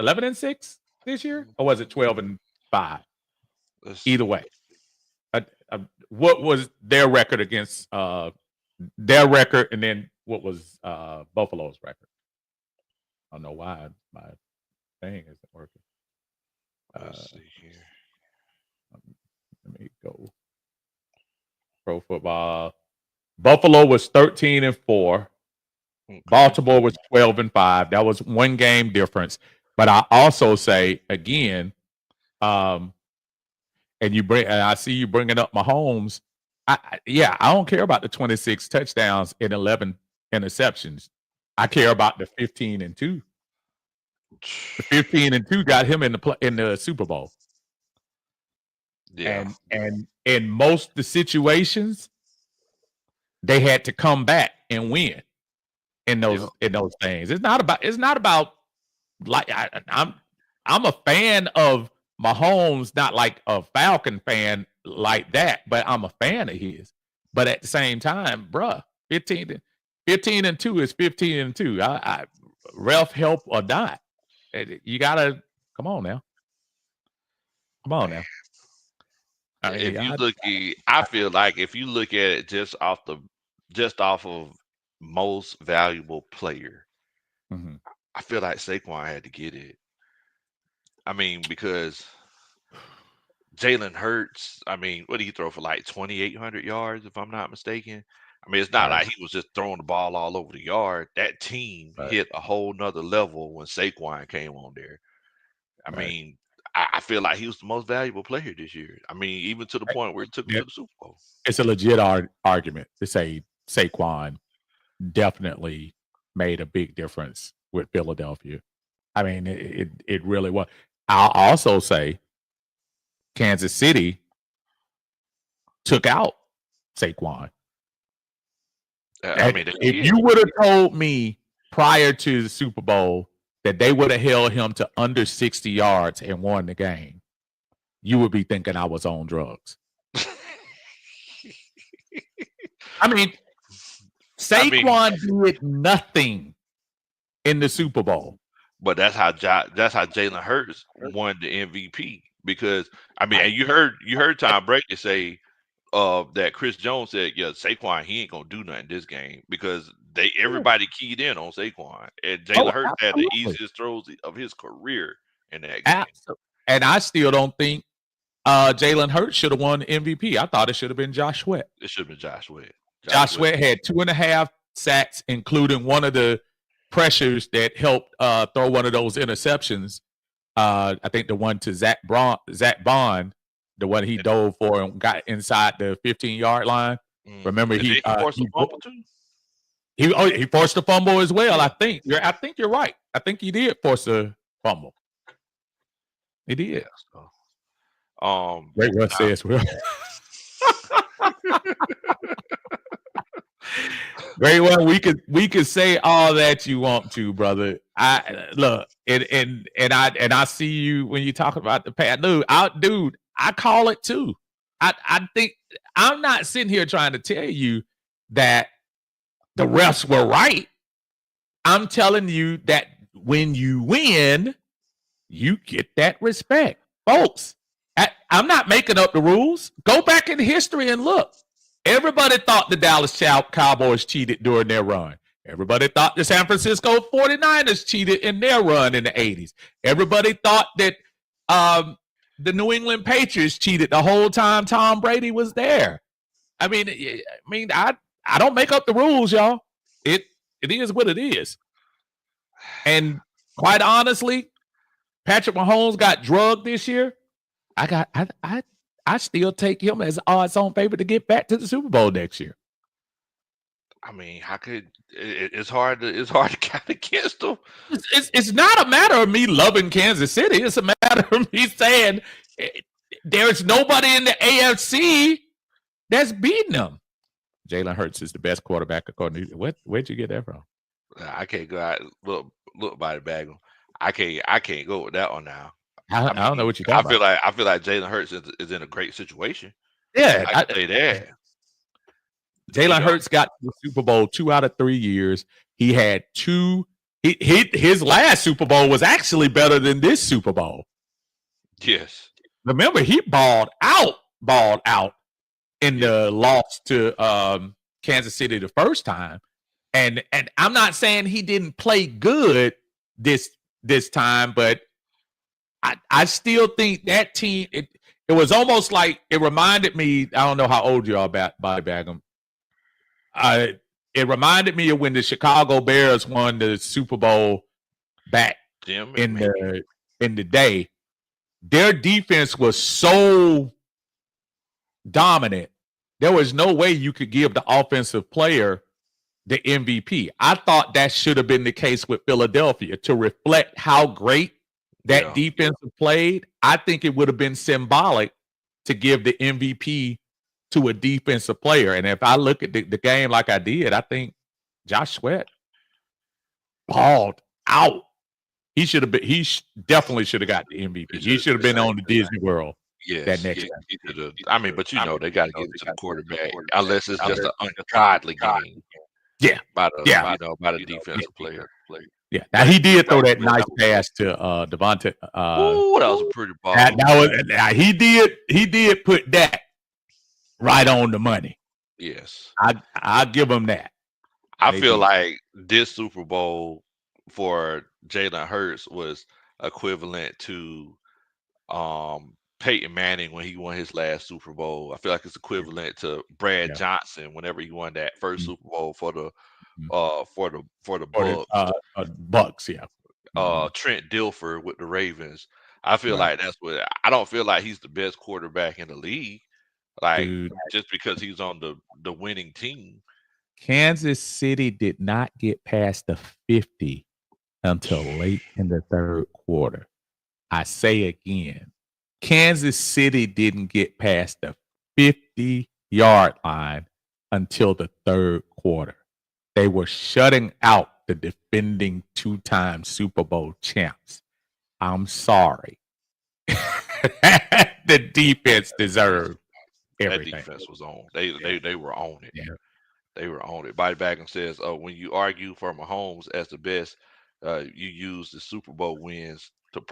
11-6 this year? Or was it 12-5? Either way. What was their record against their record, and then what was Buffalo's record? I don't know why my thing isn't working. Let's see here. Let me go. Pro football. Buffalo was 13-4. Okay. Baltimore was 12-5. That was one game difference. But I also say again, and I see you bringing up Mahomes. I don't care about the 26 touchdowns and 11 interceptions. I care about the 15-2. The 15-2 got him in the Super Bowl. Yeah. And in most of the situations, they had to come back and win in those things. It's not about like I'm a fan of Mahomes, not like a Falcon fan like that, but I'm a fan of his. But at the same time, bruh, 15-2 is 15-2. I ref help or not. You gotta come on now. I feel like if you look at it just off of most valuable player, I feel like Saquon had to get it. I mean, because Jalen Hurts, I mean, what did he throw for like 2,800 yards, if I'm not mistaken? I mean, it's not like he was just throwing the ball all over the yard. That team hit a whole nother level when Saquon came on there. I mean, I feel like he was the most valuable player this year. I mean, even to the point where it took him to the Super Bowl. It's a legit argument to say Saquon definitely made a big difference with Philadelphia. I mean, it really was. I'll also say Kansas City took out Saquon. If you would have told me prior to the Super Bowl that they would have held him to under 60 yards and won the game, you would be thinking I was on drugs. I mean, Saquon did nothing in the Super Bowl. But that's how Jalen Hurts won the MVP, because I mean, and you heard Tom Brady say that Chris Jones said, yeah, Saquon, he ain't gonna do nothing this game, because everybody keyed in on Saquon, and Jalen Hurts had the easiest throws of his career in that game. Absolutely. And I still don't think Jalen Hurts should have won the MVP. I thought it should have been Josh Sweat. It should have been Josh Sweat. Josh Sweat had 2.5 sacks, including one of the pressures that helped throw one of those interceptions. I think the one to Zach Bond, the one he dove for and got inside the 15-yard line. Remember, he forced a fumble too? He forced a fumble as well. I think you're right. I think he did force a fumble. He did. Great one says well. Great one. We could say all that you want to, brother. I look and I see you when you talk about the past. Dude, I call it too. I think I'm not sitting here trying to tell you that the refs were right. I'm telling you that when you win, you get that respect, folks. I'm not making up the rules. Go back in history and look. Everybody thought the Dallas Cowboys cheated during their run. Everybody thought the San Francisco 49ers cheated in their run in the 80s. Everybody thought that the New England Patriots cheated the whole time Tom Brady was there. I don't make up the rules, y'all. It is what it is. And quite honestly, Patrick Mahomes got drugged this year. I still take him as odds-on favorite to get back to the Super Bowl next year. I mean, how could it's hard to count against them. It's not a matter of me loving Kansas City. It's a matter of me saying there's nobody in the AFC that's beating them. Jalen Hurts is the best quarterback according to where'd you get that from? I can't go out look by the bag. I can't go with that one now. I don't know what you're talking about. I feel like Jalen Hurts is in a great situation. Yeah, I can say that. Jalen Hurts got to the Super Bowl 2 out of 3 years. He had two. His last Super Bowl was actually better than this Super Bowl. Yes. Remember, he balled out in the loss to Kansas City the first time. And I'm not saying he didn't play good this time, but I still think that team, it was almost like it reminded me, I don't know how old you are, Bobby Bagum. It reminded me of when the Chicago Bears won the Super Bowl back in the day. Their defense was so dominant. There was no way you could give the offensive player the MVP. I thought that should have been the case with Philadelphia to reflect how great that defense played. I think it would have been symbolic to give the MVP to a defensive player. And if I look at the game like I did, I think Josh Sweat balled out. He should have been. Definitely should have got the MVP. He should have been on the Disney World. That next time. I mean, but they got to get to the quarterback unless it's just an ungodly game. Yeah, by the defensive player. Yeah, now he did throw that nice pass to Devontae. Oh, that was a pretty ball. He did put that right on the money. Yes, I'll give him that. I feel like this Super Bowl for Jalen Hurts was equivalent to Peyton Manning when he won his last Super Bowl. I feel like it's equivalent to Brad Johnson whenever he won that first Super Bowl for the Bucks. Yeah. Trent Dilfer with the Ravens. I feel like that's what I don't feel like he's the best quarterback in the league. Like just because he's on the winning team. Kansas City did not get past the 50 until late in the third quarter. I say again, Kansas City didn't get past the 50-yard line until the third quarter. They were shutting out the defending 2-time Super Bowl champs. I'm sorry. The defense deserved everything. That defense was on. They were on it. Yeah. They were on it. Body Bagum says, when you argue for Mahomes as the best, you use the Super Bowl wins to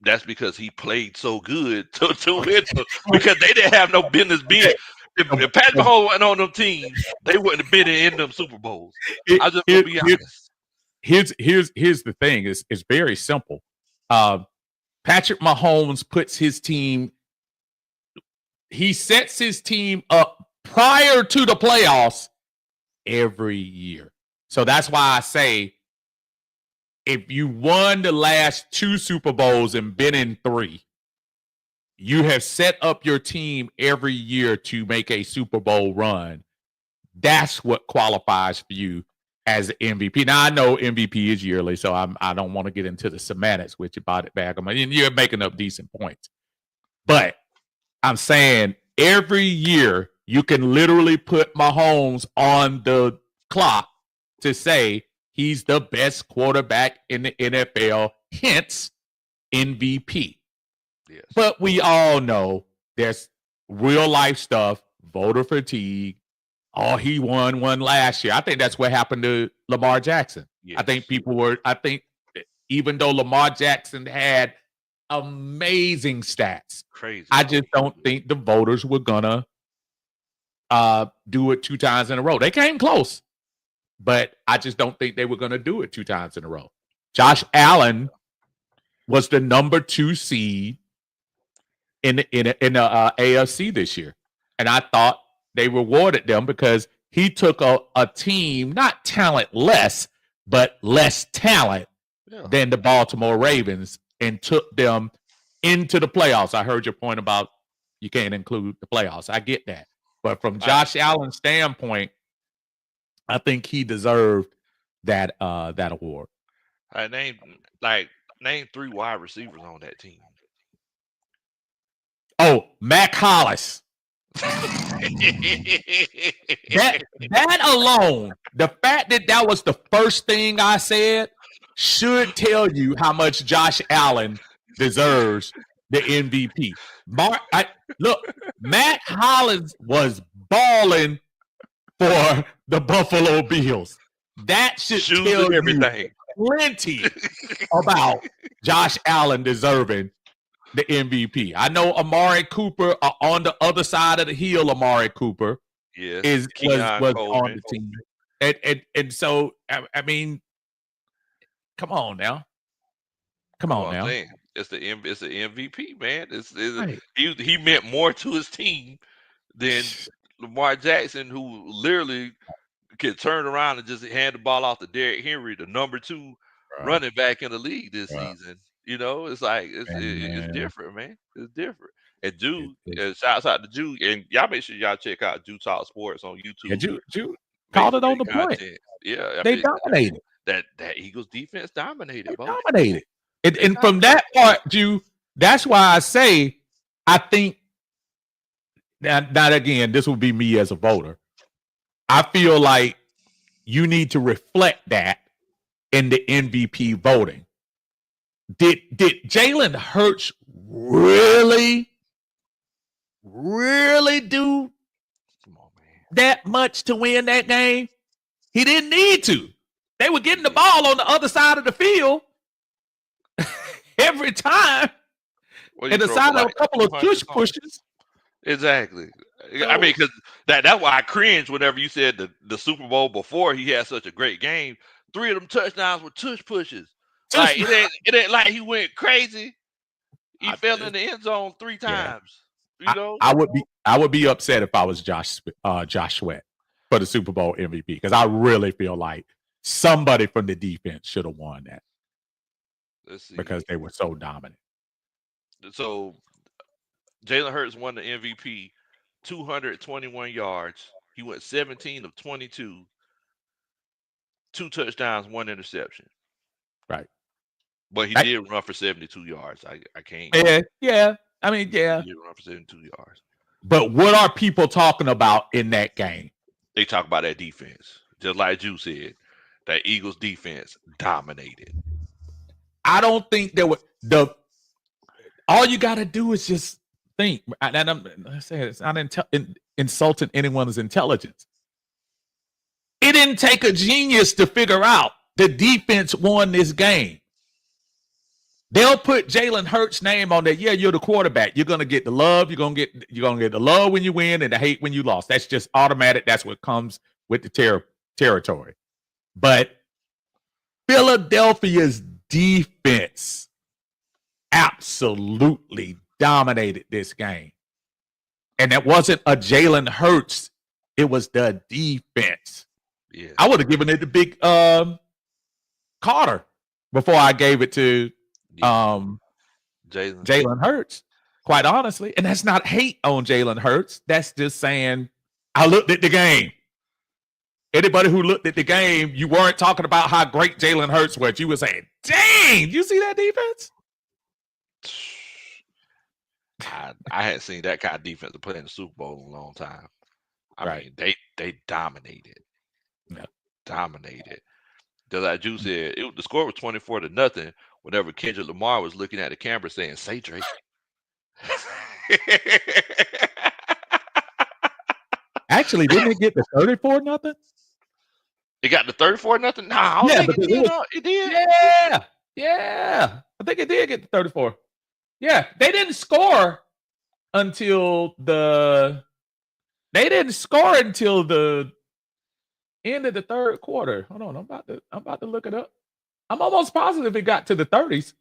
that's because he played so good to win because they didn't have no business being. If Patrick Mahomes wasn't on them teams, they wouldn't have been in them Super Bowls. I just want to be honest. Here's the thing. It's very simple. Patrick Mahomes puts his team. He sets his team up prior to the playoffs every year. So that's why I say, if you won the last 2 Super Bowls and been in 3, you have set up your team every year to make a Super Bowl run. That's what qualifies for you as the MVP. Now, I know MVP is yearly, so I don't want to get into the semantics with you about it back. You're making up decent points. But I'm saying every year you can literally put Mahomes on the clock to say he's the best quarterback in the NFL, hence MVP. Yes. But we all know there's real life stuff, voter fatigue. Oh, he won last year. I think that's what happened to Lamar Jackson. Yes. I think even though Lamar Jackson had amazing stats, crazy, I just don't think the voters were gonna do it 2 times in a row. They came close, but I just don't think they were gonna do it 2 times in a row. Josh Allen was the number 2 seed in the AFC this year, and I thought they rewarded them because he took a team, not talentless, but less talent than the Baltimore Ravens, and took them into the playoffs. I heard your point about you can't include the playoffs. I get that. But from Josh Allen's standpoint, I think he deserved that award. Name 3 wide receivers on that team. Oh, Mac Hollis. that alone, the fact that was the first thing I said should tell you how much Josh Allen deserves the MVP. Look, Matt Hollins was balling for the Buffalo Bills. That should tell you everything. Plenty about Josh Allen deserving the MVP. I know Amari Cooper on the other side of the hill. Amari Cooper was on the team, and so I mean, come on now. It's the MVP, man. Right. He meant more to his team than Lamar Jackson, who literally could turn around and just hand the ball off to Derrick Henry, the number 2 running back in the league this season. You know, it's like it's different, man. It's different. And Jude, shouts out to Jude, and y'all make sure y'all check out Jude Talk Sports on YouTube. Yeah, Jude called it on the point. Yeah, they dominated. That Eagles defense dominated. Dominated. And from that part, Jude, that's why I say I think now again, this will be me as a voter. I feel like you need to reflect that in the MVP voting. Did Jalen Hurts really do that much to win that game? He didn't need to. They were getting the ball on the other side of the field every time. And aside of a couple of tush pushes. Exactly. I mean, because that's why I cringed whenever you said the Super Bowl before he had such a great game. 3 of them touchdowns were tush pushes. Like it ain't like he went crazy. He fell in the end zone 3 times. You know, I would be upset if I was Josh Sweat for the Super Bowl MVP, because I really feel like somebody from the defense should have won that. Let's see. Because they were so dominant. So Jalen Hurts won the MVP, 221 yards. He went 17 of 22, 2 touchdowns, 1 interception. Right. But he did run for 72 yards. I can't. Yeah. I mean, yeah. He did run for 72 yards. But what are people talking about in that game? They talk about that defense. Just like you said, that Eagles defense dominated. I don't think there was all you got to do is just think. And let's say it's not insulting anyone's intelligence. It didn't take a genius to figure out the defense won this game. They'll put Jalen Hurts' name on there. Yeah, you're the quarterback. You're gonna get the love. You're gonna get the love when you win and the hate when you lost. That's just automatic. That's what comes with the territory. But Philadelphia's defense absolutely dominated this game. And that wasn't a Jalen Hurts. It was the defense. Yeah. I would have given it to Big Carter before I gave it to Jalen Hurts, quite honestly. And that's not hate on Jalen Hurts. That's just saying I looked at the game. Anybody who looked at the game, you weren't talking about how great Jalen Hurts was. You were saying, dang, you see that defense? I hadn't seen that kind of defense to play in the Super Bowl in a long time. I mean, they dominated. Yeah. Dominated. Just like Juice said, the score was 24-0 whenever Kendrick Lamar was looking at the camera saying, "Say Drake." Actually, didn't it get the 34-0? It got the 34-0? Nah, I don't think it did. Yeah. I think it did get the 34. Yeah, they didn't score until the end of the third quarter. Hold on, I'm about to look it up. I'm almost positive it got to the 30s.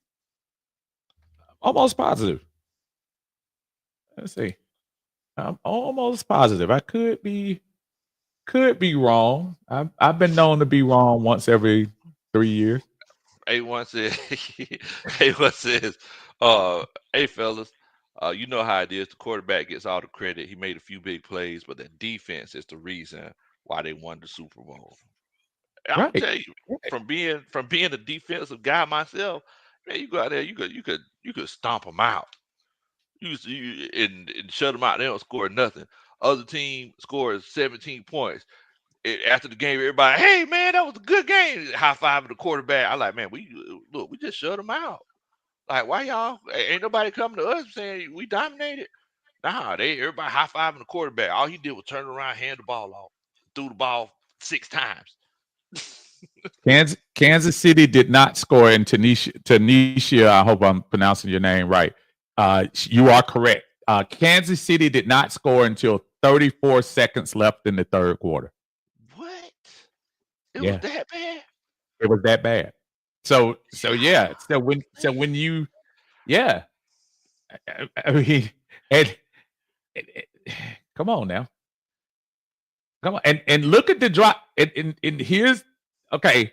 Almost positive. Let's see. I'm almost positive. I could be wrong. I've been known to be wrong once every 3 years. A1 says, hey fellas, you know how it is. The quarterback gets all the credit. He made a few big plays, but the defense is the reason why they won the Super Bowl. And I'm Right. gonna tell you, from being a defensive guy myself, man, you go out there, you could stomp them out. And shut them out. They don't score nothing. Other team scores 17 points. After the game, everybody, hey man, that was a good game. High five the quarterback. I like, man, we just shut them out. Like, why y'all? Ain't nobody coming to us saying we dominated. Nah, everybody high fiving the quarterback. All he did was turn around, hand the ball off, threw the ball 6 times. Kansas City did not score in Tunisia. I hope I'm pronouncing your name right. You are correct. Kansas City did not score until 34 seconds left in the third quarter. What? It was that bad? It was that bad. So yeah. So when you, yeah. I mean, and come on now. Come on. And look at the drive. And here's, okay,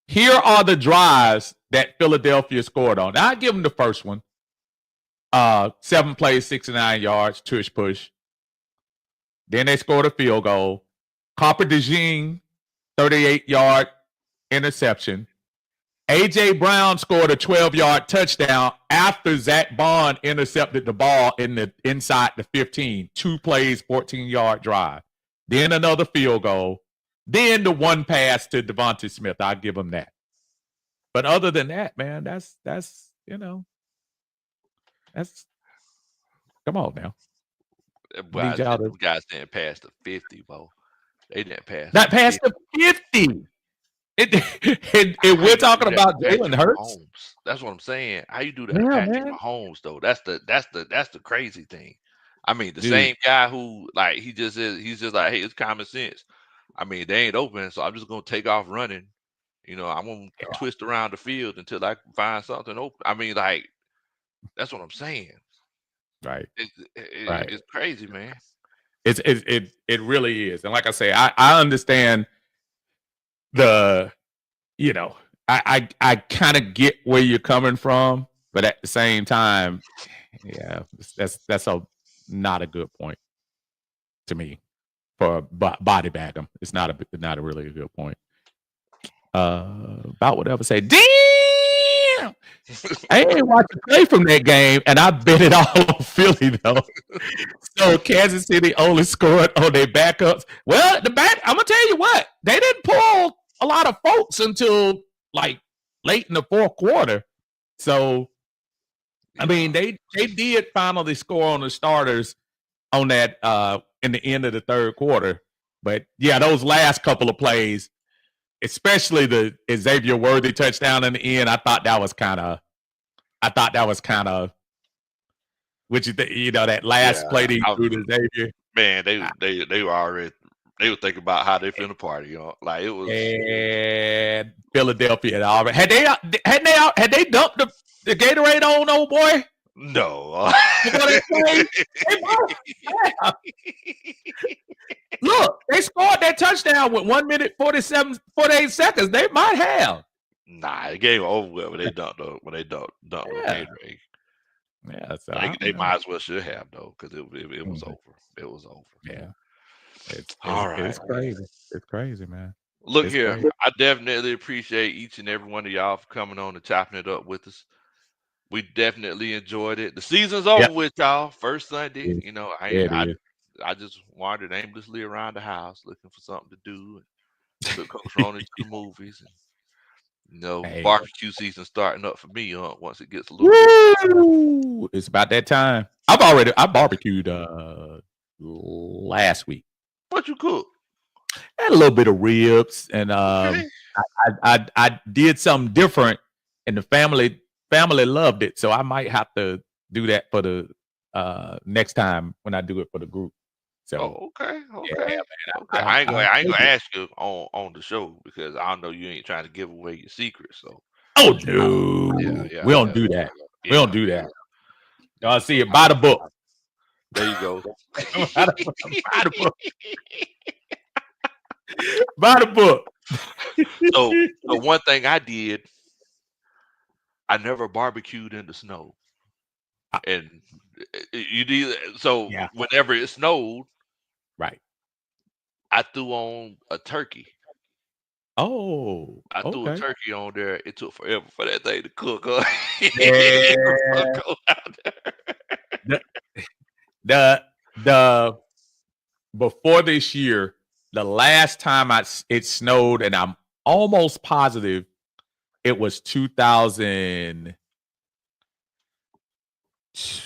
here are the drives that Philadelphia scored on. Now, I give them the first one. 7 plays, 69 yards, tush push. Then they scored a field goal. Copper DeJean, 38-yard interception. A.J. Brown scored a 12-yard touchdown after Zach Bond intercepted the ball inside the 15. 2 plays, 14-yard drive. Then another field goal. Then the one pass to Devontae Smith. I'll give him that. But other than that, man, that's come on now. Well, the guys didn't pass the 50, bro. They didn't pass. Not past the 50. And we're talking about Jalen Hurts. That's what I'm saying. How you do that to Patrick Mahomes, though? That's the crazy thing. I mean, the same guy who, like, he's just like, hey, it's common sense. I mean, they ain't open, so I'm just gonna take off running. I'm gonna twist around the field until I can find something open. I mean, like, that's what I'm saying. Right. It's crazy, man. It really is. And like I say, I understand I kind of get where you're coming from, but at the same time, yeah, that's not a good point to me for body bag them. It's not a really good point. About whatever say, damn, I ain't watched a play from that game, and I bet it all on Philly though. So Kansas City only scored on their backups. Well, I'm gonna tell you what, they didn't pull a lot of folks until like late in the fourth quarter. So I mean, they did finally score on the starters on that in the end of the third quarter. But yeah, those last couple of plays, especially the Xavier Worthy touchdown in the end, I thought that was kind of which that last play they threw to Xavier. Man, they were already. They were thinking about how they finna party, like it was. And Philadelphia had already had they dumped the Gatorade on old boy. No. Look, they scored that touchdown with 1 minute 48 seconds. They might have. Nah, the game over with when they dumped the Gatorade. Yeah, so they might as well should have though, because it was over. It was over. Yeah. All right. It's crazy. It's crazy, man. Look here, crazy. I definitely appreciate each and every one of y'all for coming on and chopping it up with us. We definitely enjoyed it. The season's over with, y'all. First Sunday, I just wandered aimlessly around the house looking for something to do. And took Coach Ronnie to the movies. And, barbecue season starting up for me once it gets a little bit. It's about that time. I barbecued last week. What you cook? I had a little bit of ribs, and I did something different, and the family loved it. So I might have to do that for the next time when I do it for the group. So okay. Yeah, man, okay. I ain't gonna ask you on the show because I know you ain't trying to give away your secrets. So no, we don't do that. We don't do that. Y'all see it by the book. There you go. By the book. By the book. So one thing I did, I never barbecued in the snow. And you did so whenever it snowed, right? I threw on a turkey. Oh, I threw a okay. turkey on there. It took forever for that thing to cook. Huh? It was so Yeah. cold out there. The the the before this year, the last time it snowed, and I'm almost positive it was 2000.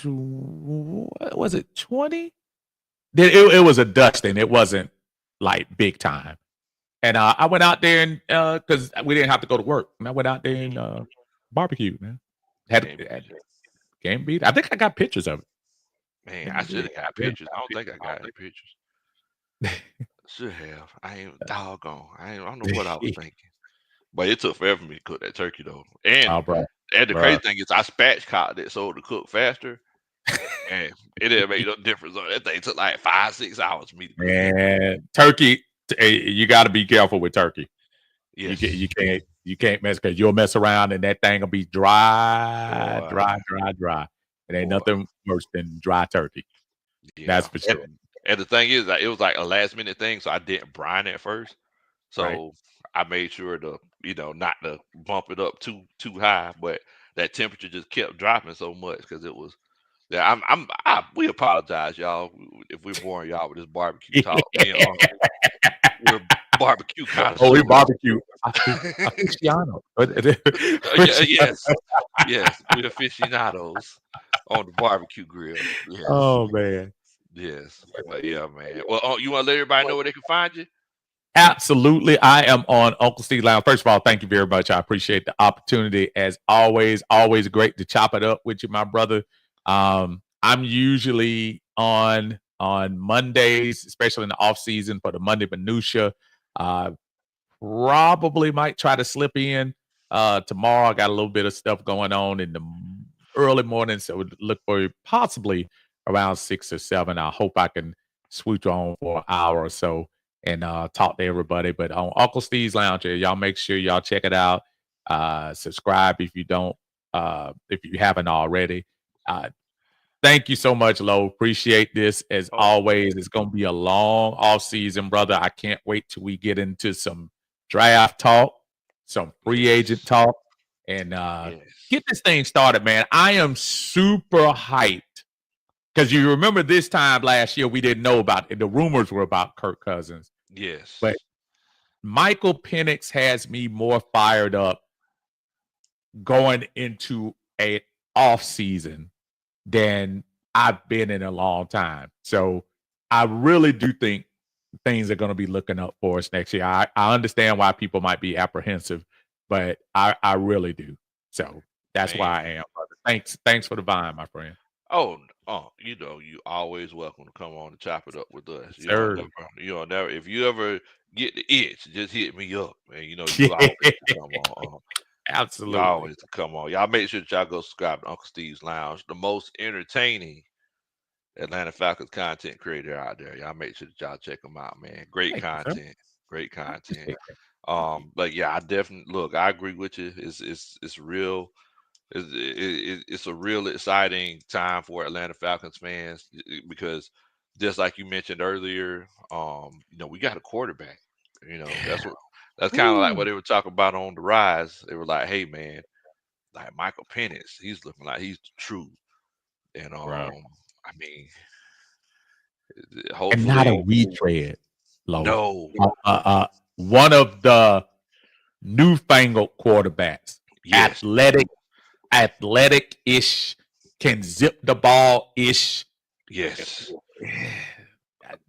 What was it, 20? It was a dusting. It wasn't like big time. And I went out there and because we didn't have to go to work, and I went out there and barbecued, man. Had game beat. I think I got pictures of it. Man, Think I I should did. have got Yeah. pictures. I don't think I got any pictures. Should have. I ain't doggone. I don't know what I was thinking. But it took forever for me to cook that turkey though. And Oh, bro. the crazy thing is I spatchcocked it so to cook faster. And it didn't make no difference. That thing took like 5-6 hours for me to cook it. Man, turkey. You got to be careful with turkey. Yes. You can't mess because you'll mess around and that thing will be dry. Boy. It ain't Boy. nothing worse than dry turkey. Yeah. That's for sure. And the thing is, it was like a last minute thing, so I didn't brine it first. So Right. I made sure to, not to bump it up too high, but that temperature just kept dropping so much because it was. Yeah, we apologize, y'all, if we're boring y'all with this barbecue talk. We're barbecue Oh, we connoisseurs. barbecue. Aficionado. Yes, we're aficionados on the barbecue grill. Yes, Oh man. yes, but yeah, man. Well, you want to let everybody know where they can find you? Absolutely. I am on Uncle Steve Lounge. First of all, thank you very much. I appreciate the opportunity. As always, always great to chop it up with you, my brother. I'm usually on Mondays, especially in the off season for the Monday minutia. Probably might try to slip in tomorrow. I got a little bit of stuff going on in the early morning, so look for possibly around 6 or 7. I hope I can switch on for an hour or so and talk to everybody. But on Uncle Steve's Lounge, y'all make sure y'all check it out. Subscribe if you don't, if you haven't already. Thank you so much, Lo. Appreciate this as always. It's gonna be a long off season, brother. I can't wait till we get into some draft talk, some free agent talk, and get this thing started, man. I am super hyped because you remember this time last year we didn't know about it. The rumors were about Kirk Cousins. Yes, but Michael Penix has me more fired up going into a off season than I've been in a long time. So I really do think things are going to be looking up for us next year. I understand why people might be apprehensive, but I really do. So that's why I am, brother. Thanks for the vibe, my friend. Oh, you always welcome to come on and chop it up with us. Sir. Never. If you ever get the itch, just hit me up, and you always come on. Absolutely. You always come on. Y'all make sure that y'all go subscribe to Uncle Steve's Lounge, the most entertaining Atlanta Falcons content creator out there. Y'all make sure that y'all check them out, man. Great content. Great content. But yeah, I definitely look. I agree with you. It's real. It's a real exciting time for Atlanta Falcons fans because just like you mentioned earlier, we got a quarterback. That's kind of like what they were talking about on the rise. They were like, hey man, like Michael Penix, he's looking like he's the truth. And I mean, hopefully, and not a retread. No, one of the newfangled quarterbacks. Yes. Athletic-ish, can zip the ball-ish. Yes.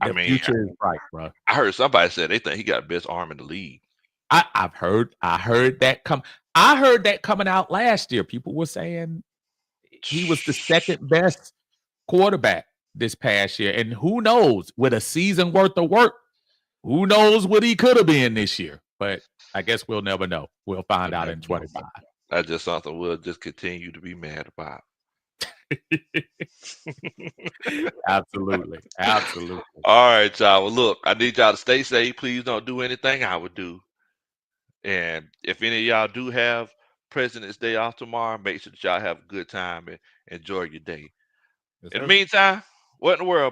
The future is bright, bro. I heard somebody say they think he got the best arm in the league. I heard that coming out last year. People were saying he was the second best quarterback this past year. And who knows, with a season worth of work, who knows what he could have been this year. But I guess we'll never know. We'll find out in 25. That's just something we'll just continue to be mad about. Absolutely. All right, y'all. Well, look, I need y'all to stay safe. Please don't do anything I would do. And if any of y'all do have President's Day off tomorrow, make sure that y'all have a good time and enjoy your day. In the meantime, what in the world?